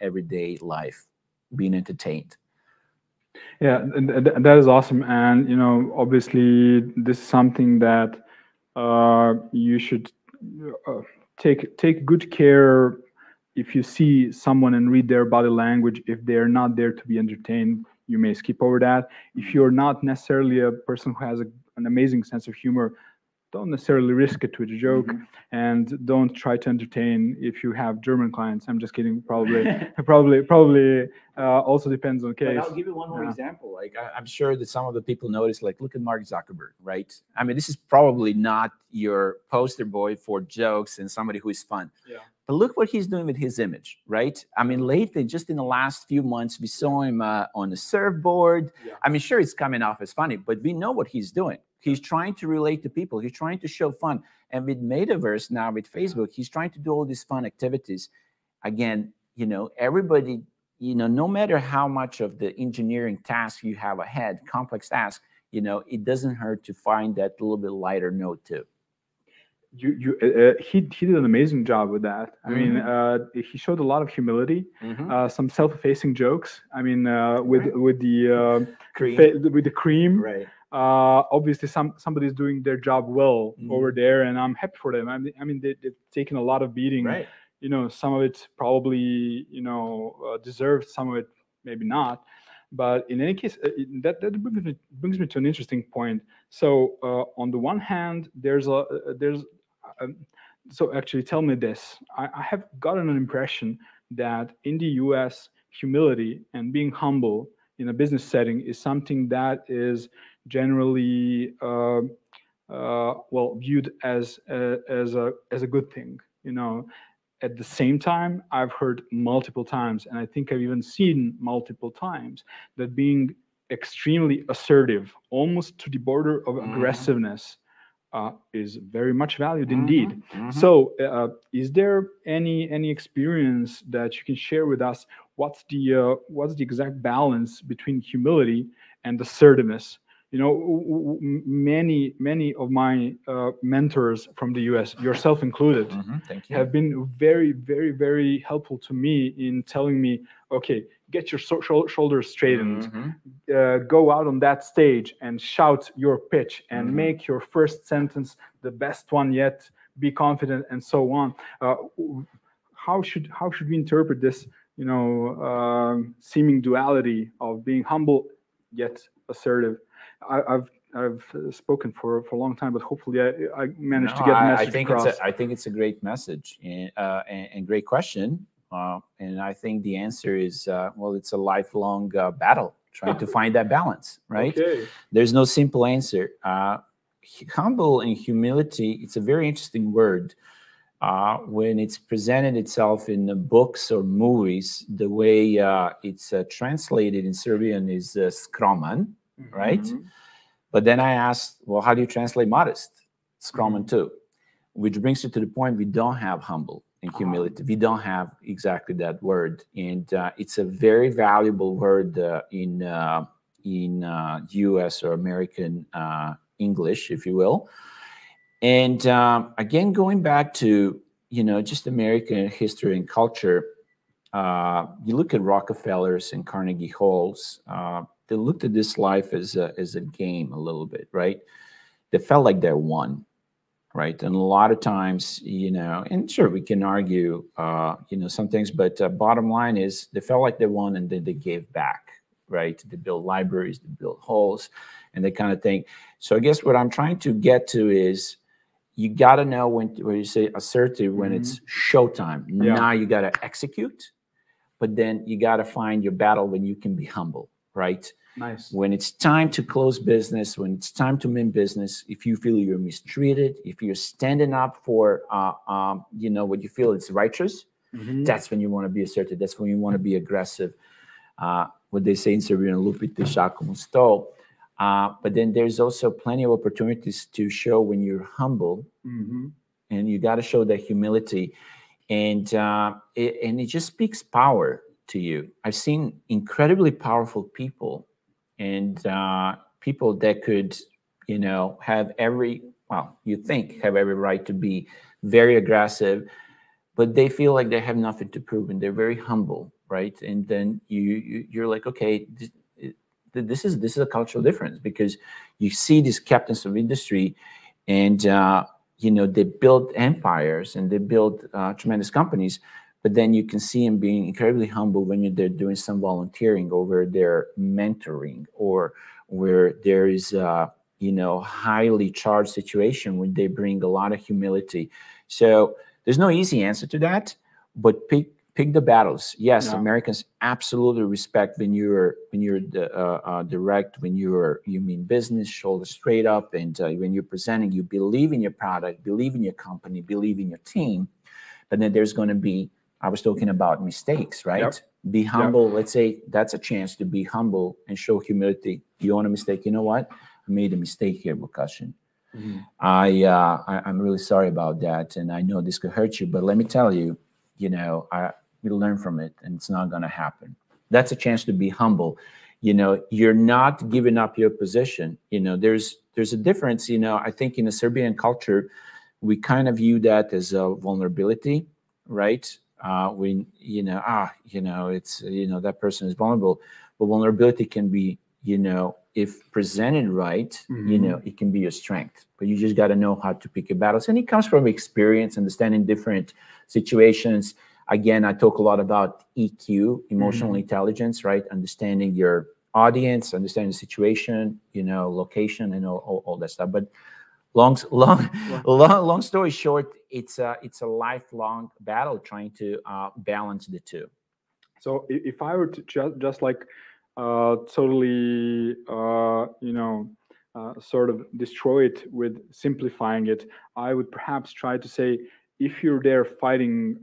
everyday life, being entertained. Yeah, that is awesome. And, you know, obviously this is something that you should take good care if you see someone and read their body language, if they're not there to be entertained, you may skip over that. If you're not necessarily a person who has an amazing sense of humor, don't necessarily risk it with a joke, and don't try to entertain if you have German clients. I'm just kidding. Probably also depends on case. But I'll give you one more example. Like I'm sure that some of the people notice, like, look at Mark Zuckerberg, right? I mean, this is probably not your poster boy for jokes and somebody who is fun. Yeah. But look what he's doing with his image, right? I mean, lately, just in the last few months, we saw him on the surfboard. Yeah. I mean, sure, it's coming off as funny, but we know what he's doing. He's trying to relate to people. He's trying to show fun. And with Metaverse now, with Facebook, he's trying to do all these fun activities. Again, you know, everybody, you know, no matter how much of the engineering task you have ahead, complex task, you know, it doesn't hurt to find that little bit lighter note too. He did an amazing job with that. I mean, he showed a lot of humility, some self-effacing jokes. I mean, with the cream. Right. Obviously, somebody's doing their job well over there, and I'm happy for them. I mean, they've taken a lot of beating. Right. You know, some of it probably, you know, deserved. Some of it maybe not. But in any case, that brings me to an interesting point. So on the one hand, so actually, tell me this. I have gotten an impression that in the US, humility and being humble in a business setting is something that is generally well viewed as a good thing. You know, at the same time, I've heard multiple times, and I think I've even seen multiple times, that being extremely assertive, almost to the border of aggressiveness, is very much valued indeed. So is there any experience that you can share with us? What's the exact balance between humility and assertiveness? You know, many of my mentors from the US, yourself included, have been very, very, very helpful to me in telling me, okay, get your shoulders straightened, go out on that stage and shout your pitch and make your first sentence the best one yet, be confident, and so on. How should we interpret this, you know, seeming duality of being humble yet assertive? I've spoken for a long time, but hopefully I managed to get the message across. I think it's a great message and great question. And I think the answer is, well, it's a lifelong battle, trying to find that balance, right? Okay. There's no simple answer. Humble and humility, it's a very interesting word. When it's presented itself in the books or movies, the way it's translated in Serbian is skroman, right? But then I asked, well, how do you translate modest? Skroman too. Which brings you to the point, we don't have humble and humility. We don't have exactly that word. And it's a very valuable word in US or American English, if you will. And again, going back to, you know, just American history and culture, you look at Rockefellers and Carnegie Halls, they looked at this life as a game a little bit, right? They felt like they won, right? And a lot of times, you know, and sure, we can argue, you know, some things, but bottom line is they felt like they won and then they gave back, right? They built libraries, they built halls, and that kind of thing. So I guess what I'm trying to get to is, you got to know when you say assertive, when it's showtime. Yeah. Now you got to execute, but then you got to find your battle when you can be humble, right? Nice. When it's time to close business, when it's time to mean business, if you feel you're mistreated, if you're standing up for, you know, what you feel is righteous, that's when you want to be assertive. That's when you want to be aggressive. What they say in Serbian, lupite šakom u stol. But then there's also plenty of opportunities to show when you're humble, and you got to show that humility, and it just speaks power to you. I've seen incredibly powerful people, and people that could, you know, have you think have every right to be very aggressive, but they feel like they have nothing to prove, and they're very humble, right? And then you're like, okay. This is a cultural difference, because you see these captains of industry, and you know, they build empires and they build tremendous companies, but then you can see them being incredibly humble when they're doing some volunteering, or where they're mentoring, or where there is you know, highly charged situation when they bring a lot of humility. So there's no easy answer to that, but pick the battles. Yes, yeah. Americans absolutely respect when you're direct, when you mean business, shoulder straight up, and when you're presenting, you believe in your product, believe in your company, believe in your team. But then there's going to be, I was talking about mistakes, right? Yep. Be humble. Yep. Let's say that's a chance to be humble and show humility. You own a mistake. You know what? I made a mistake here, Bukashin. Mm-hmm. I'm really sorry about that, and I know this could hurt you, but let me tell you, you know, we'll learn from it, and it's not going to happen. That's a chance to be humble. You know, you're not giving up your position. You know, there's a difference. You know, I think in the Serbian culture, we kind of view that as a vulnerability, right? When you know, it's, you know, that person is vulnerable, but vulnerability can be, you know, if presented right, mm-hmm. you know, it can be a strength. But you just got to know how to pick your battles, and it comes from experience, understanding different situations. Again, I talk a lot about EQ, emotional mm-hmm. intelligence, right? Understanding your audience, understanding the situation, you know, location, and all that stuff. But long story short, it's a lifelong battle trying to balance the two. So if I were to just like totally, you know, sort of destroy it with simplifying it, I would perhaps try to say, if you're there fighting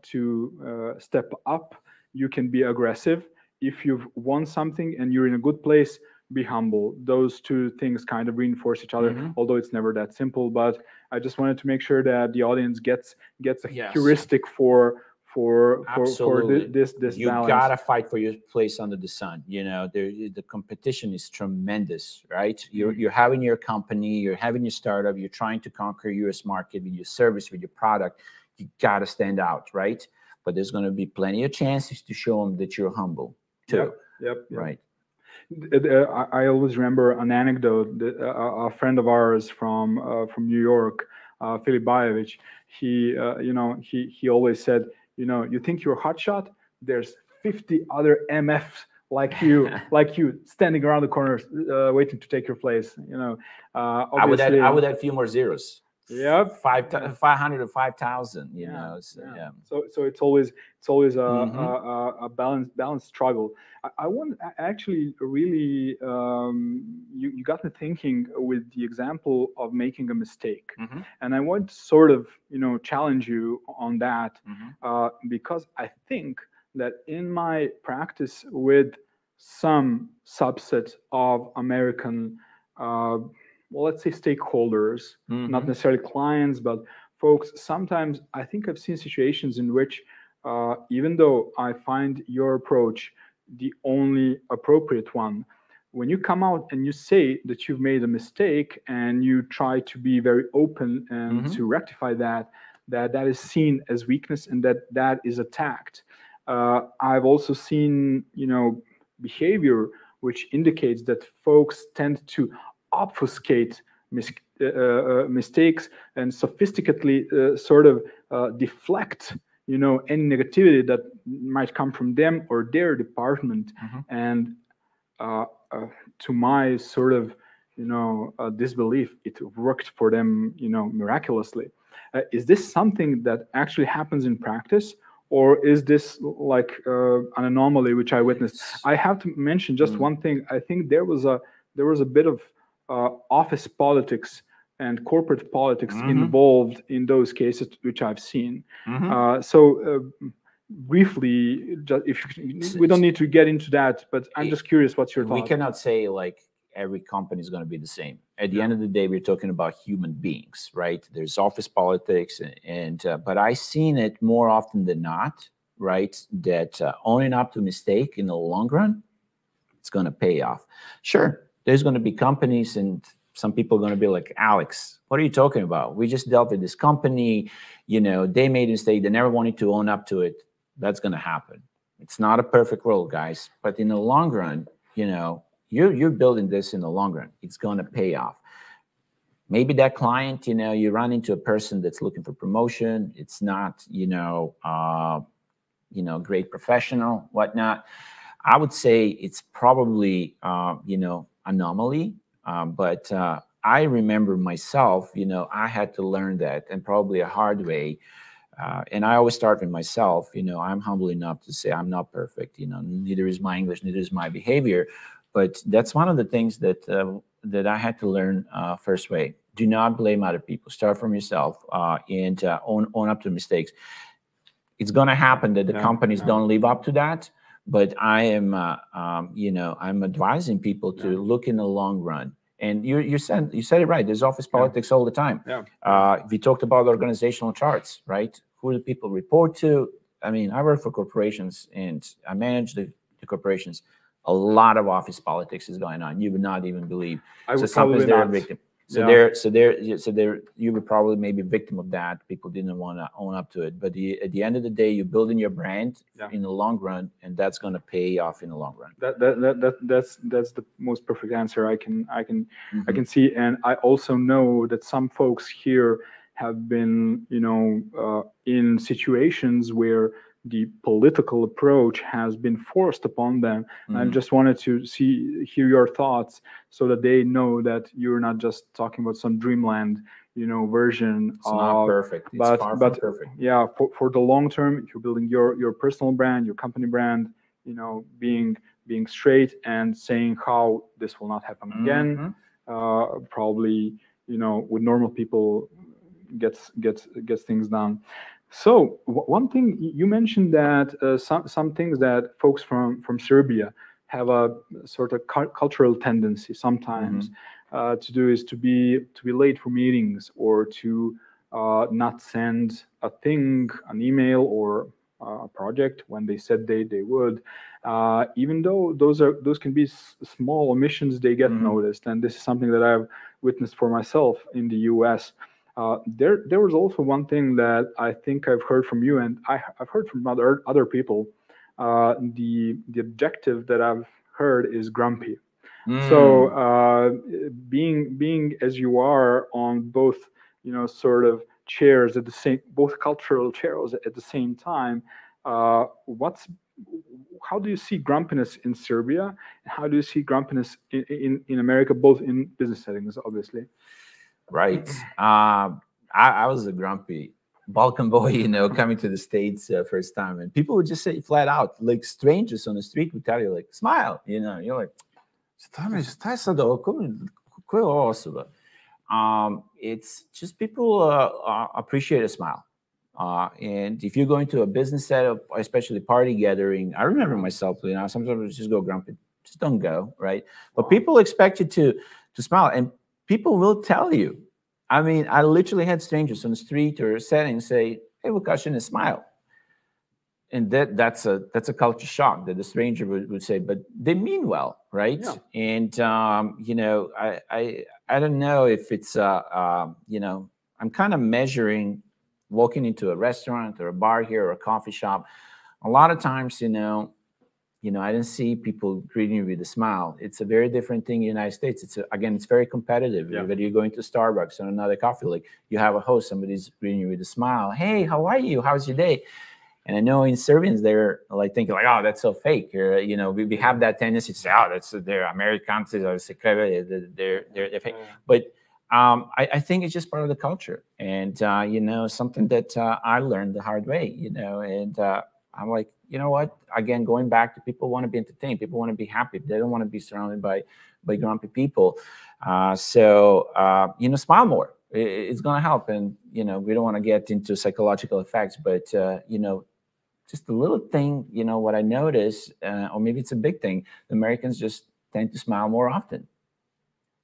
to step up, you can be aggressive. If you've won something and you're in a good place, be humble. Those two things kind of reinforce each other, mm-hmm. although it's never that simple. But I just wanted to make sure that the audience gets a yes. heuristic for this you balance. Gotta fight for your place under the sun. You know, the competition is tremendous, right? You're having your company, you're having your startup, you're trying to conquer U.S. market with your service, with your product. You gotta stand out, right? But there's going to be plenty of chances to show them that you're humble too. Yep. Right. I always remember an anecdote that a friend of ours from New York, Filip Bajevic, he always said, you know, you think you're a hotshot? There's 50 other MFs like you standing around the corners waiting to take your place. You know, I would add a few more zeros. Yeah, 500 to 5,000. You know, so, yeah. So it's always mm-hmm. a balanced struggle. I want actually really you got me thinking with the example of making a mistake, mm-hmm. and I want to sort of, you know, challenge you on that, mm-hmm. Because I think that in my practice with some subset of American well, let's say stakeholders, mm-hmm. not necessarily clients, but folks, sometimes I think I've seen situations in which, even though I find your approach the only appropriate one, when you come out and you say that you've made a mistake and you try to be very open and mm-hmm. to rectify that is seen as weakness and that is attacked. I've also seen, you know, behavior which indicates that folks tend to obfuscate mistakes and sophisticatedly sort of deflect, you know, any negativity that might come from them or their department. Mm-hmm. And to my sort of, you know, disbelief, it worked for them, you know, miraculously. Is this something that actually happens in practice, or is this like an anomaly which I witnessed? I have to mention just one thing. I think there was a bit of office politics and corporate politics mm-hmm. involved in those cases, which I've seen. Mm-hmm. So briefly, we don't need to get into that, but I'm just curious, what's your thought? We cannot say like every company is going to be the same. At the end of the day, we're talking about human beings, right? There's office politics, but I've seen it more often than not, right? That owning up to a mistake in the long run, it's going to pay off. Sure. There's going to be companies, and some people are going to be like, Alex, what are you talking about? We just dealt with this company. You know, they made a mistake. They never wanted to own up to it. That's going to happen. It's not a perfect world, guys. But in the long run, you know, you're building this in the long run. It's going to pay off. maybe that client, you run into a person that's looking for promotion. It's not, great professional, whatnot. I would say it's probably, anomaly. But I remember myself, I had to learn that, and probably a hard way. And I always start with myself. I'm humble enough to say I'm not perfect. Neither is my English, neither is my behavior. But that's one of the things that I had to learn first way. Do not blame other people. Start from yourself and own up to mistakes. It's going to happen that the companies don't live up to that. But I am, I'm advising people to look in the long run. And you said it right. There's office politics all the time. We talked about organizational charts, right? Who do people report to? I mean, I work for corporations and I manage the corporations. A lot of office politics is going on. You would not even believe. So sometimes they're a victim. So you were probably maybe a victim of that. People didn't want to own up to it. But at the end of the day, you're building your brand in the long run, and that's going to pay off in the long run. That's the most perfect answer I can see. And I also know that some folks here have been, in situations where the political approach has been forced upon them. I just wanted to hear your thoughts so that they know that you're not just talking about some dreamland, version. It's not perfect. It's far from perfect. Yeah, for the long term, if you're building your personal brand, your company brand, being straight and saying how this will not happen again, probably, with normal people gets things done. So one thing you mentioned that some things that folks from Serbia have a sort of cultural tendency sometimes to do is to be late for meetings, or to not send an email or a project when they said they would, even though those can be small omissions, they get noticed. And this is something that I've witnessed for myself in the US. There was also one thing that I think I've heard from you, and I've heard from other people. The objective that I've heard is grumpy. So being as you are on both, sort of chairs both cultural chairs at the same time, how do you see grumpiness in Serbia, and how do you see grumpiness in America, both in business settings, obviously? Right. I was a grumpy Balkan boy, coming to the States first time, and people would just say flat out, like strangers on the street would tell you, like, smile, you're like, it's just people appreciate a smile. And if you're going to a business setup, especially party gathering, I remember myself, sometimes I just go grumpy, just don't go, right? But people expect you to smile, and people will tell you. I mean, I literally had strangers on the street or setting say, "Hey, Vukašin," and smile. And that's a culture shock that the stranger would say, but they mean well, right? Yeah. And I don't know if it's I'm kind of measuring walking into a restaurant or a bar here or a coffee shop. A lot of times, I didn't see people greeting you with a smile. It's a very different thing in the United States. It's very competitive. Yeah. Whether you're going to Starbucks or another coffee, like you have a host, somebody's greeting you with a smile. Hey, how are you? How's your day? And I know in Serbians, they're like thinking like, oh, that's so fake. Or, we have that tendency to say, oh, they're Americans, they're fake. But I think it's just part of the culture. And, something that I learned the hard way, and I'm like, you know what? Again, going back to people want to be entertained. People want to be happy. They don't want to be surrounded by grumpy people. So smile more. It's going to help. And, we don't want to get into psychological effects, but, just a little thing, what I notice, or maybe it's a big thing, the Americans just tend to smile more often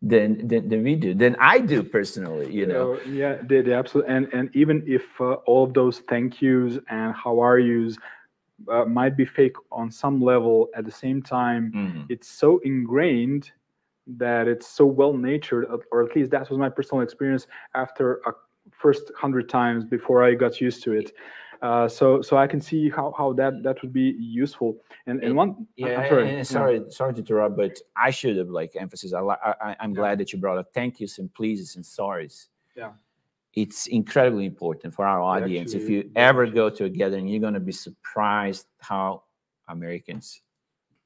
than we do, than I do personally, Yeah, they absolutely. And even if all of those thank yous and how are yous might be fake on some level, at the same time, it's so ingrained that it's so well-natured, or at least that was my personal experience after a first 100 times before I got used to it. So I can see how that would be useful. And one, I'm sorry to interrupt, but I should have like emphasized. I'm glad that you brought up thank yous and pleases and sorries. Yeah. It's incredibly important for our audience. If you ever go to a gathering, you're going to be surprised how Americans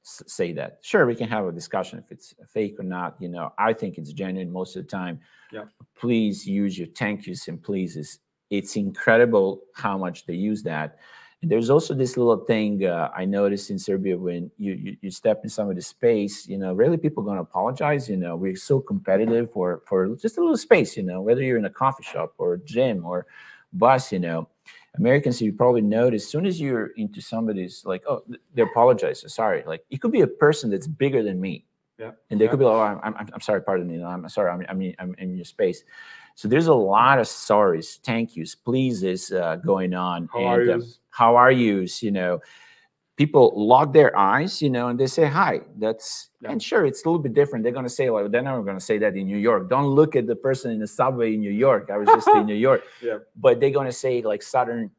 say that. Sure, we can have a discussion if it's fake or not. You know, I think it's genuine most of the time. Yeah. Please use your thank yous and pleases. It's incredible how much they use that. And there's also this little thing I noticed in Serbia when you step in some of the space, you know, really people are going to apologize. You know, we're so competitive for just a little space, you know, whether you're in a coffee shop or a gym or bus, you know. Americans, you probably notice, as soon as you're into somebody's like, oh, they apologize, sorry. Like, it could be a person that's bigger than me. Yeah. And they could be like, oh, I'm sorry, pardon me. I'm sorry, I'm in your space. So there's a lot of sorries, thank yous, pleases going on. How are yous? You know, people lock their eyes, you know, and they say hi. And sure, it's a little bit different. They're going to say, like, they're never going to say that in New York. Don't look at the person in the subway in New York. I was just in New York. Yeah. But they're going to say like southern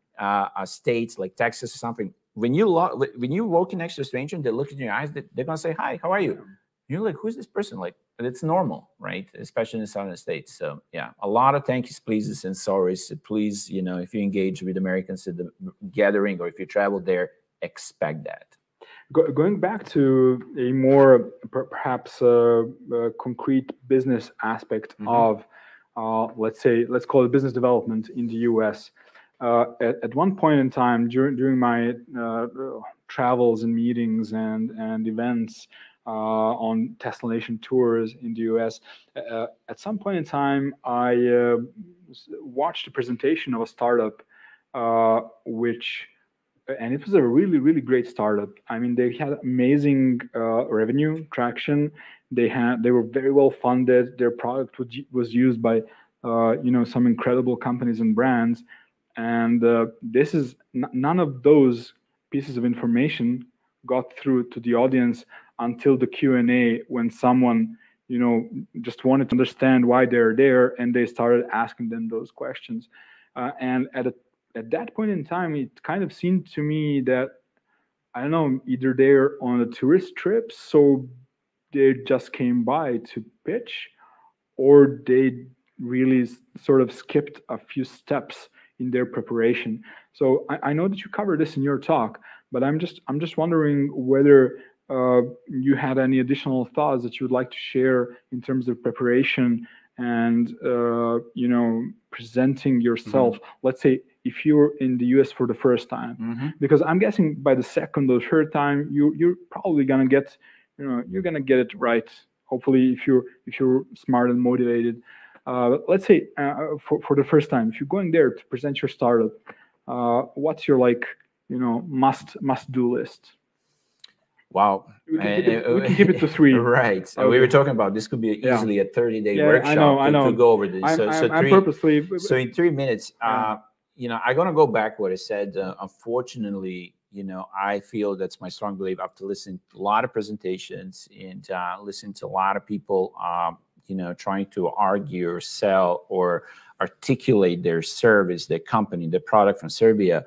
states, like Texas or something. When you're walking next to a stranger and they look in your eyes, they're going to say, hi, how are you? You're like, who's this person? Like, it's normal, right? Especially in the southern states. So yeah, a lot of thank yous, pleases, and sorries. Please, you know, if you engage with Americans at the gathering or if you travel there, expect that. Going back to a more perhaps concrete business aspect of, let's call it business development in the U.S. At one point in time during my travels and meetings and events, on Tesla Nation tours in the US. At some point in time, I watched a presentation of a startup, and it was a really, really great startup. I mean, they had amazing revenue traction. They were very well funded. Their product was used by, you know, some incredible companies and brands. And this is none of those pieces of information got through to the audience until the Q&A, when someone, you know, just wanted to understand why they're there, and they started asking them those questions. And at that point in time, it kind of seemed to me that, I don't know, either they're on a tourist trip, so they just came by to pitch, or they really sort of skipped a few steps in their preparation. So I know that you covered this in your talk, but I'm just wondering whether you had any additional thoughts that you would like to share in terms of preparation and you know, presenting yourself. Let's say if you're in the US for the first time, because I'm guessing by the second or third time you're probably gonna get, you know, you're gonna get it right. Hopefully, if you're smart and motivated. Let's say for the first time, if you're going there to present your startup, what's your, like, you know, must do list? Wow. We can keep it to 3. Right. So okay. We were talking about this could be easily a 30-day workshop to go over this. So in 3 minutes, you know, I'm going to go back what I said. Unfortunately, you know, I feel that's my strong belief after listening to a lot of presentations and listening to a lot of people, you know, trying to argue or sell or articulate their service, their company, their product from Serbia.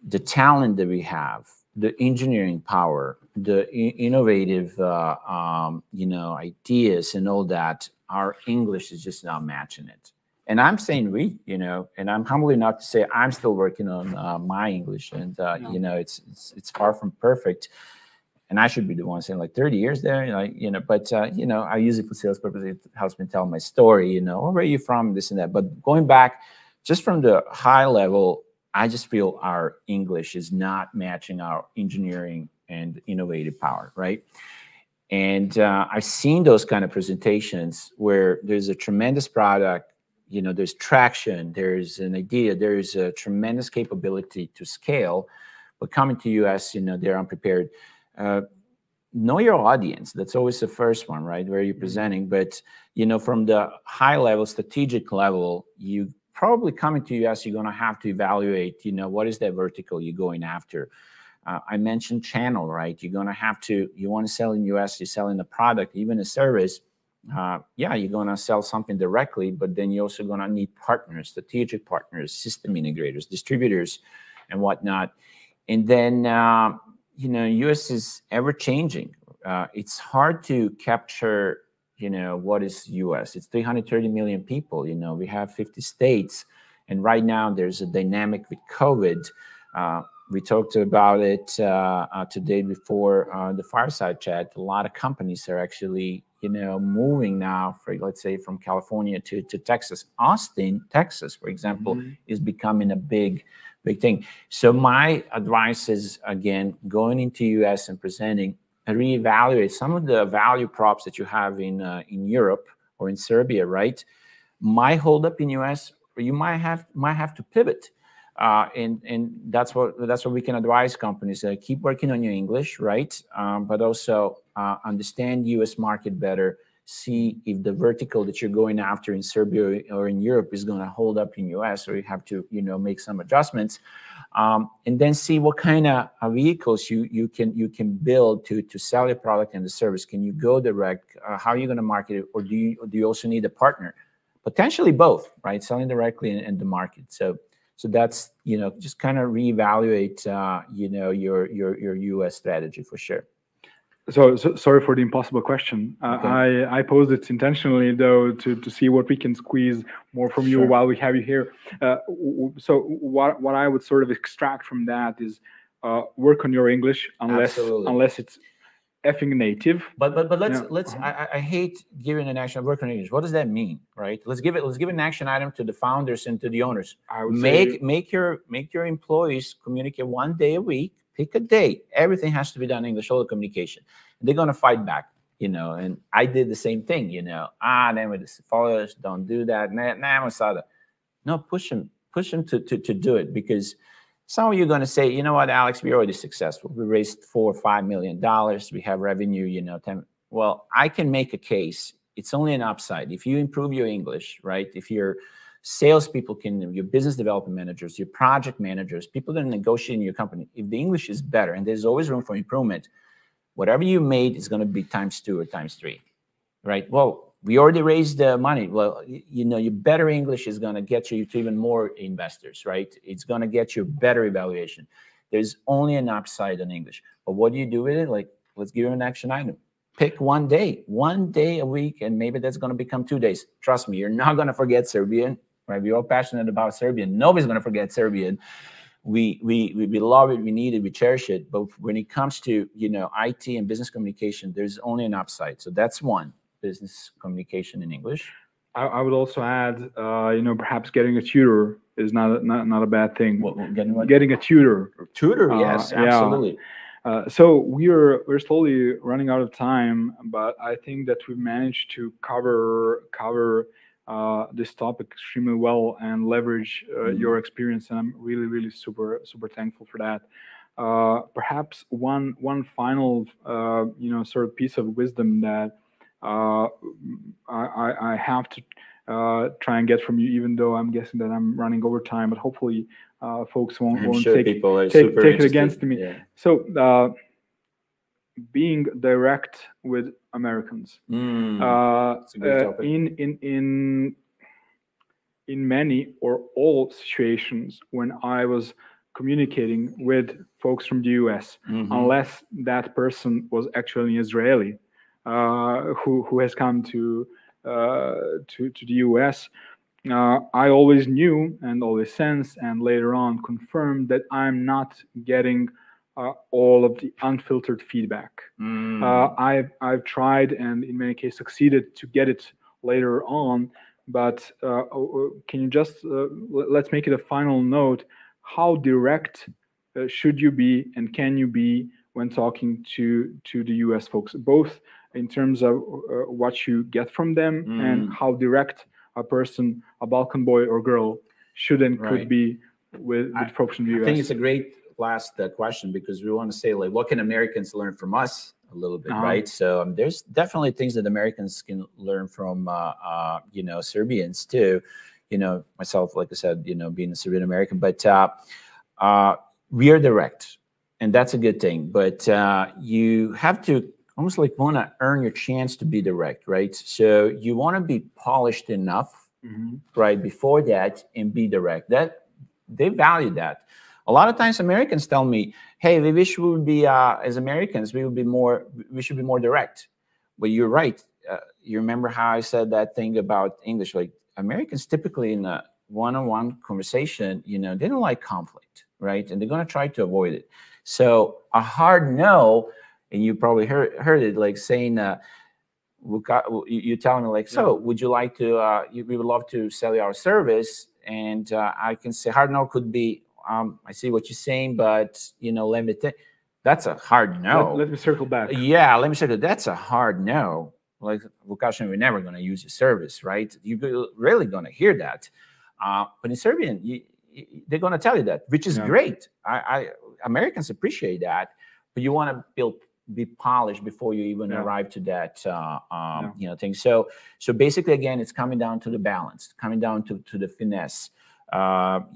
The talent that we have, the engineering power, the innovative, you know, ideas and all that, our English is just not matching it. And I'm saying we, you know, and I'm humble enough to say I'm still working on my English, and you know, it's far from perfect. And I should be the one saying like 30 years there, you know, but you know, I use it for sales purposes. It helps me tell my story, you know, where are you from, this and that. But going back, just from the high level, I just feel our English is not matching our engineering and innovative power, right? And I've seen those kind of presentations where there's a tremendous product, you know, there's traction, there's an idea, there's a tremendous capability to scale, but coming to US, you know, they're unprepared. Know your audience. That's always the first one, right? Where you're presenting. But, you know, from the high level, strategic level, you probably coming to US, you're going to have to evaluate, you know, what is that vertical you're going after. I mentioned channel, right? You're going to have to, you want to sell in US, you're selling a product, even a service. yeah, you're going to sell something directly, but then you're also going to need partners, strategic partners, system integrators, distributors, and whatnot. And then, you know, US is ever changing. It's hard to capture, you know, what is US. It's 330 million people. You know, we have 50 states. And right now there's a dynamic with COVID. We talked about it today before the fireside chat. A lot of companies are actually, you know, moving now, for, let's say, from California to Texas. Austin, Texas, for example, is becoming a big thing. So my advice is, again, going into US and presenting, and reevaluate some of the value props that you have in Europe or in Serbia, right? My holdup in US, you might have to pivot. And that's what we can advise companies. Keep working on your English, right? But also understand U.S. market better. See if the vertical that you're going after in Serbia or in Europe is going to hold up in U.S. or you have to, you know, make some adjustments. And then see what kind of vehicles you can build to sell your product and the service. Can you go direct? How are you going to market it, or do you also need a partner? Potentially both, right? Selling directly and the market. So that's, you know, just kind of reevaluate, you know, your U.S. strategy for sure. So sorry for the impossible question. Okay. I posed it intentionally, though, to see what we can squeeze more from you while we have you here. So what I would sort of extract from that is work on your English, unless it's effing native. But let's I hate giving an action work on English. What does that mean, right? Let's give an action item to the founders and to the owners. I would make your employees communicate 1 day a week. Pick a day. Everything has to be done in English, all the communication. They're gonna fight back, you know. And I did the same thing, you know. Then with the followers, don't do that. No, push them to do it, because some of you are going to say, you know what, Alex, we're already successful. We raised $4 or $5 million. We have revenue, you know, 10. Well, I can make a case. It's only an upside. If you improve your English, right? If your salespeople your business development managers, your project managers, people that are negotiating your company, if the English is better, and there's always room for improvement, whatever you made is going to be ×2 or ×3, right? Well, we already raised the money. Well, you know, your better English is going to get you to even more investors, right? It's going to get you better evaluation. There's only an upside on English. But what do you do with it? Like, let's give you an action item. Pick 1 day a week, and maybe that's going to become 2 days. Trust me, you're not going to forget Serbian, right? We're all passionate about Serbian. Nobody's going to forget Serbian. We love it, we need it, we cherish it. But when it comes to, you know, IT and business communication, there's only an upside. So that's one. Business communication in English. I would also add, you know, perhaps getting a tutor is not a bad thing. Getting a tutor. Yes, absolutely. Yeah. So we're slowly running out of time, but I think that we've managed to cover this topic extremely well and leverage your experience, and I'm really super thankful for that. Perhaps one final, you know, sort of piece of wisdom that I have to try and get from you, even though I'm guessing that I'm running over time, but hopefully folks won't take it against me. Yeah. So being direct with Americans. That's a good topic. In many or all situations when I was communicating with folks from the US, unless that person was actually an Israeli, who has come to the US, I always knew and always sensed and later on confirmed that I'm not getting all of the unfiltered feedback. I've tried and in many cases succeeded to get it later on, but can you just let's make it a final note. How direct should you be and can you be when talking to the US folks, both in terms of what you get from them and how direct a person, a Balkan boy or girl, should and could be with folks in the US? I think it's a great last question, because we want to say, like, what can Americans learn from us a little bit, right? So there's definitely things that Americans can learn from, you know, Serbians too. You know, myself, like I said, you know, being a Serbian American, but we are direct, and that's a good thing. But you have to almost like want to earn your chance to be direct, right? So you want to be polished enough, right, before that and be direct. That they value that. A lot of times Americans tell me, hey, we wish we would be, as Americans, we should be more direct. But you're right. You remember how I said that thing about English? Like Americans typically in a one-on-one conversation, you know, they don't like conflict, right? And they're going to try to avoid it. So a hard no, and you probably heard it, like saying, you're telling me like, so would you like to, we would love to sell you our service. And I can say hard no could be, I see what you're saying, but, you know, let me think. That's a hard no. Let me circle back. Yeah, let me circle. That's a hard no. Like, Vukašin, we're never going to use your service, right? You're really going to hear that. But in Serbian, they're going to tell you that, which is great. Americans appreciate that, but you want to be polished before you even arrive to that, you know, thing. So basically, again, it's coming down to the balance, coming down to the finesse.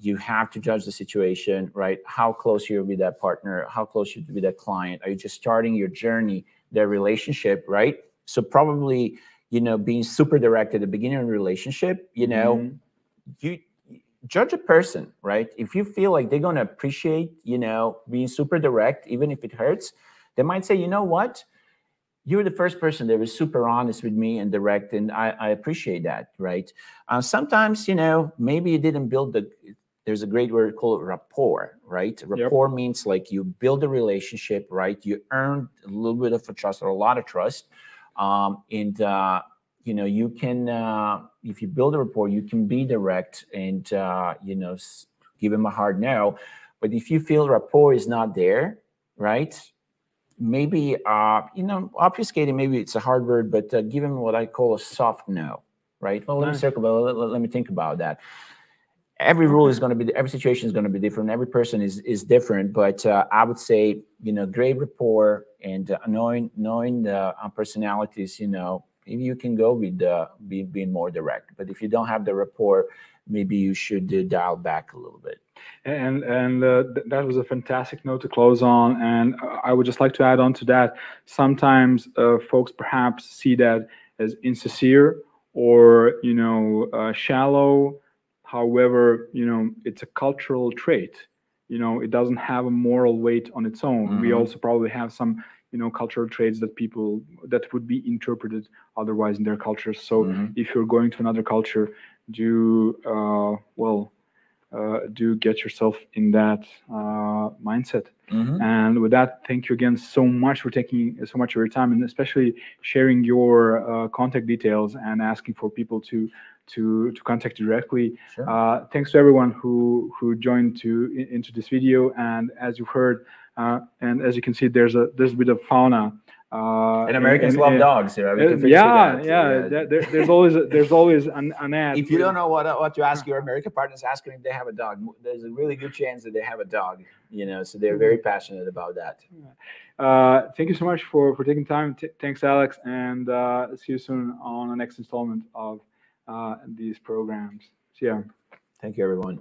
You have to judge the situation, right? How close you're with that partner, how close you're with that client. Are you just starting your journey, their relationship, right? So probably, you know, being super direct at the beginning of the relationship, you know, you judge a person, right? If you feel like they're going to appreciate, you know, being super direct, even if it hurts, they might say, you know what? You're the first person that was super honest with me and direct, and I appreciate that, right? Sometimes, you know, maybe you didn't build there's a great word called rapport, right? Rapport means like you build a relationship, right? You earn a little bit of a trust or a lot of trust. You know, you can, if you build a rapport, you can be direct and, you know, give him a hard no. But if you feel rapport is not there, right? Maybe, you know, obfuscating, maybe it's a hard word, but give him what I call a soft no, right? Well, let me circle, let me think about that. Every rule is going to be, every situation is going to be different. Every person is different, but I would say, you know, great rapport and knowing the personalities, you know, maybe you can go with being more direct. But if you don't have the rapport, maybe you should dial back a little bit. And that was a fantastic note to close on. And I would just like to add on to that. Sometimes folks perhaps see that as insincere or, you know, shallow. However, you know, it's a cultural trait. You know, it doesn't have a moral weight on its own. We also probably have some, you know, cultural traits that would be interpreted otherwise in their cultures. So if you're going to another culture, do get yourself in that mindset. And with that, thank you again so much for taking so much of your time, and especially sharing your contact details and asking for people to contact you directly. Thanks to everyone who joined into this video. And as you've heard, and as you can see, there's a bit of fauna. And Americans love dogs. You know, there's always an ad. If you don't know what to ask your American partners, ask them if they have a dog. There's a really good chance that they have a dog. You know, so they're very passionate about that. Thank you so much for taking time. Thanks, Alex, and see you soon on the next installment of these programs. See ya. Thank you, everyone.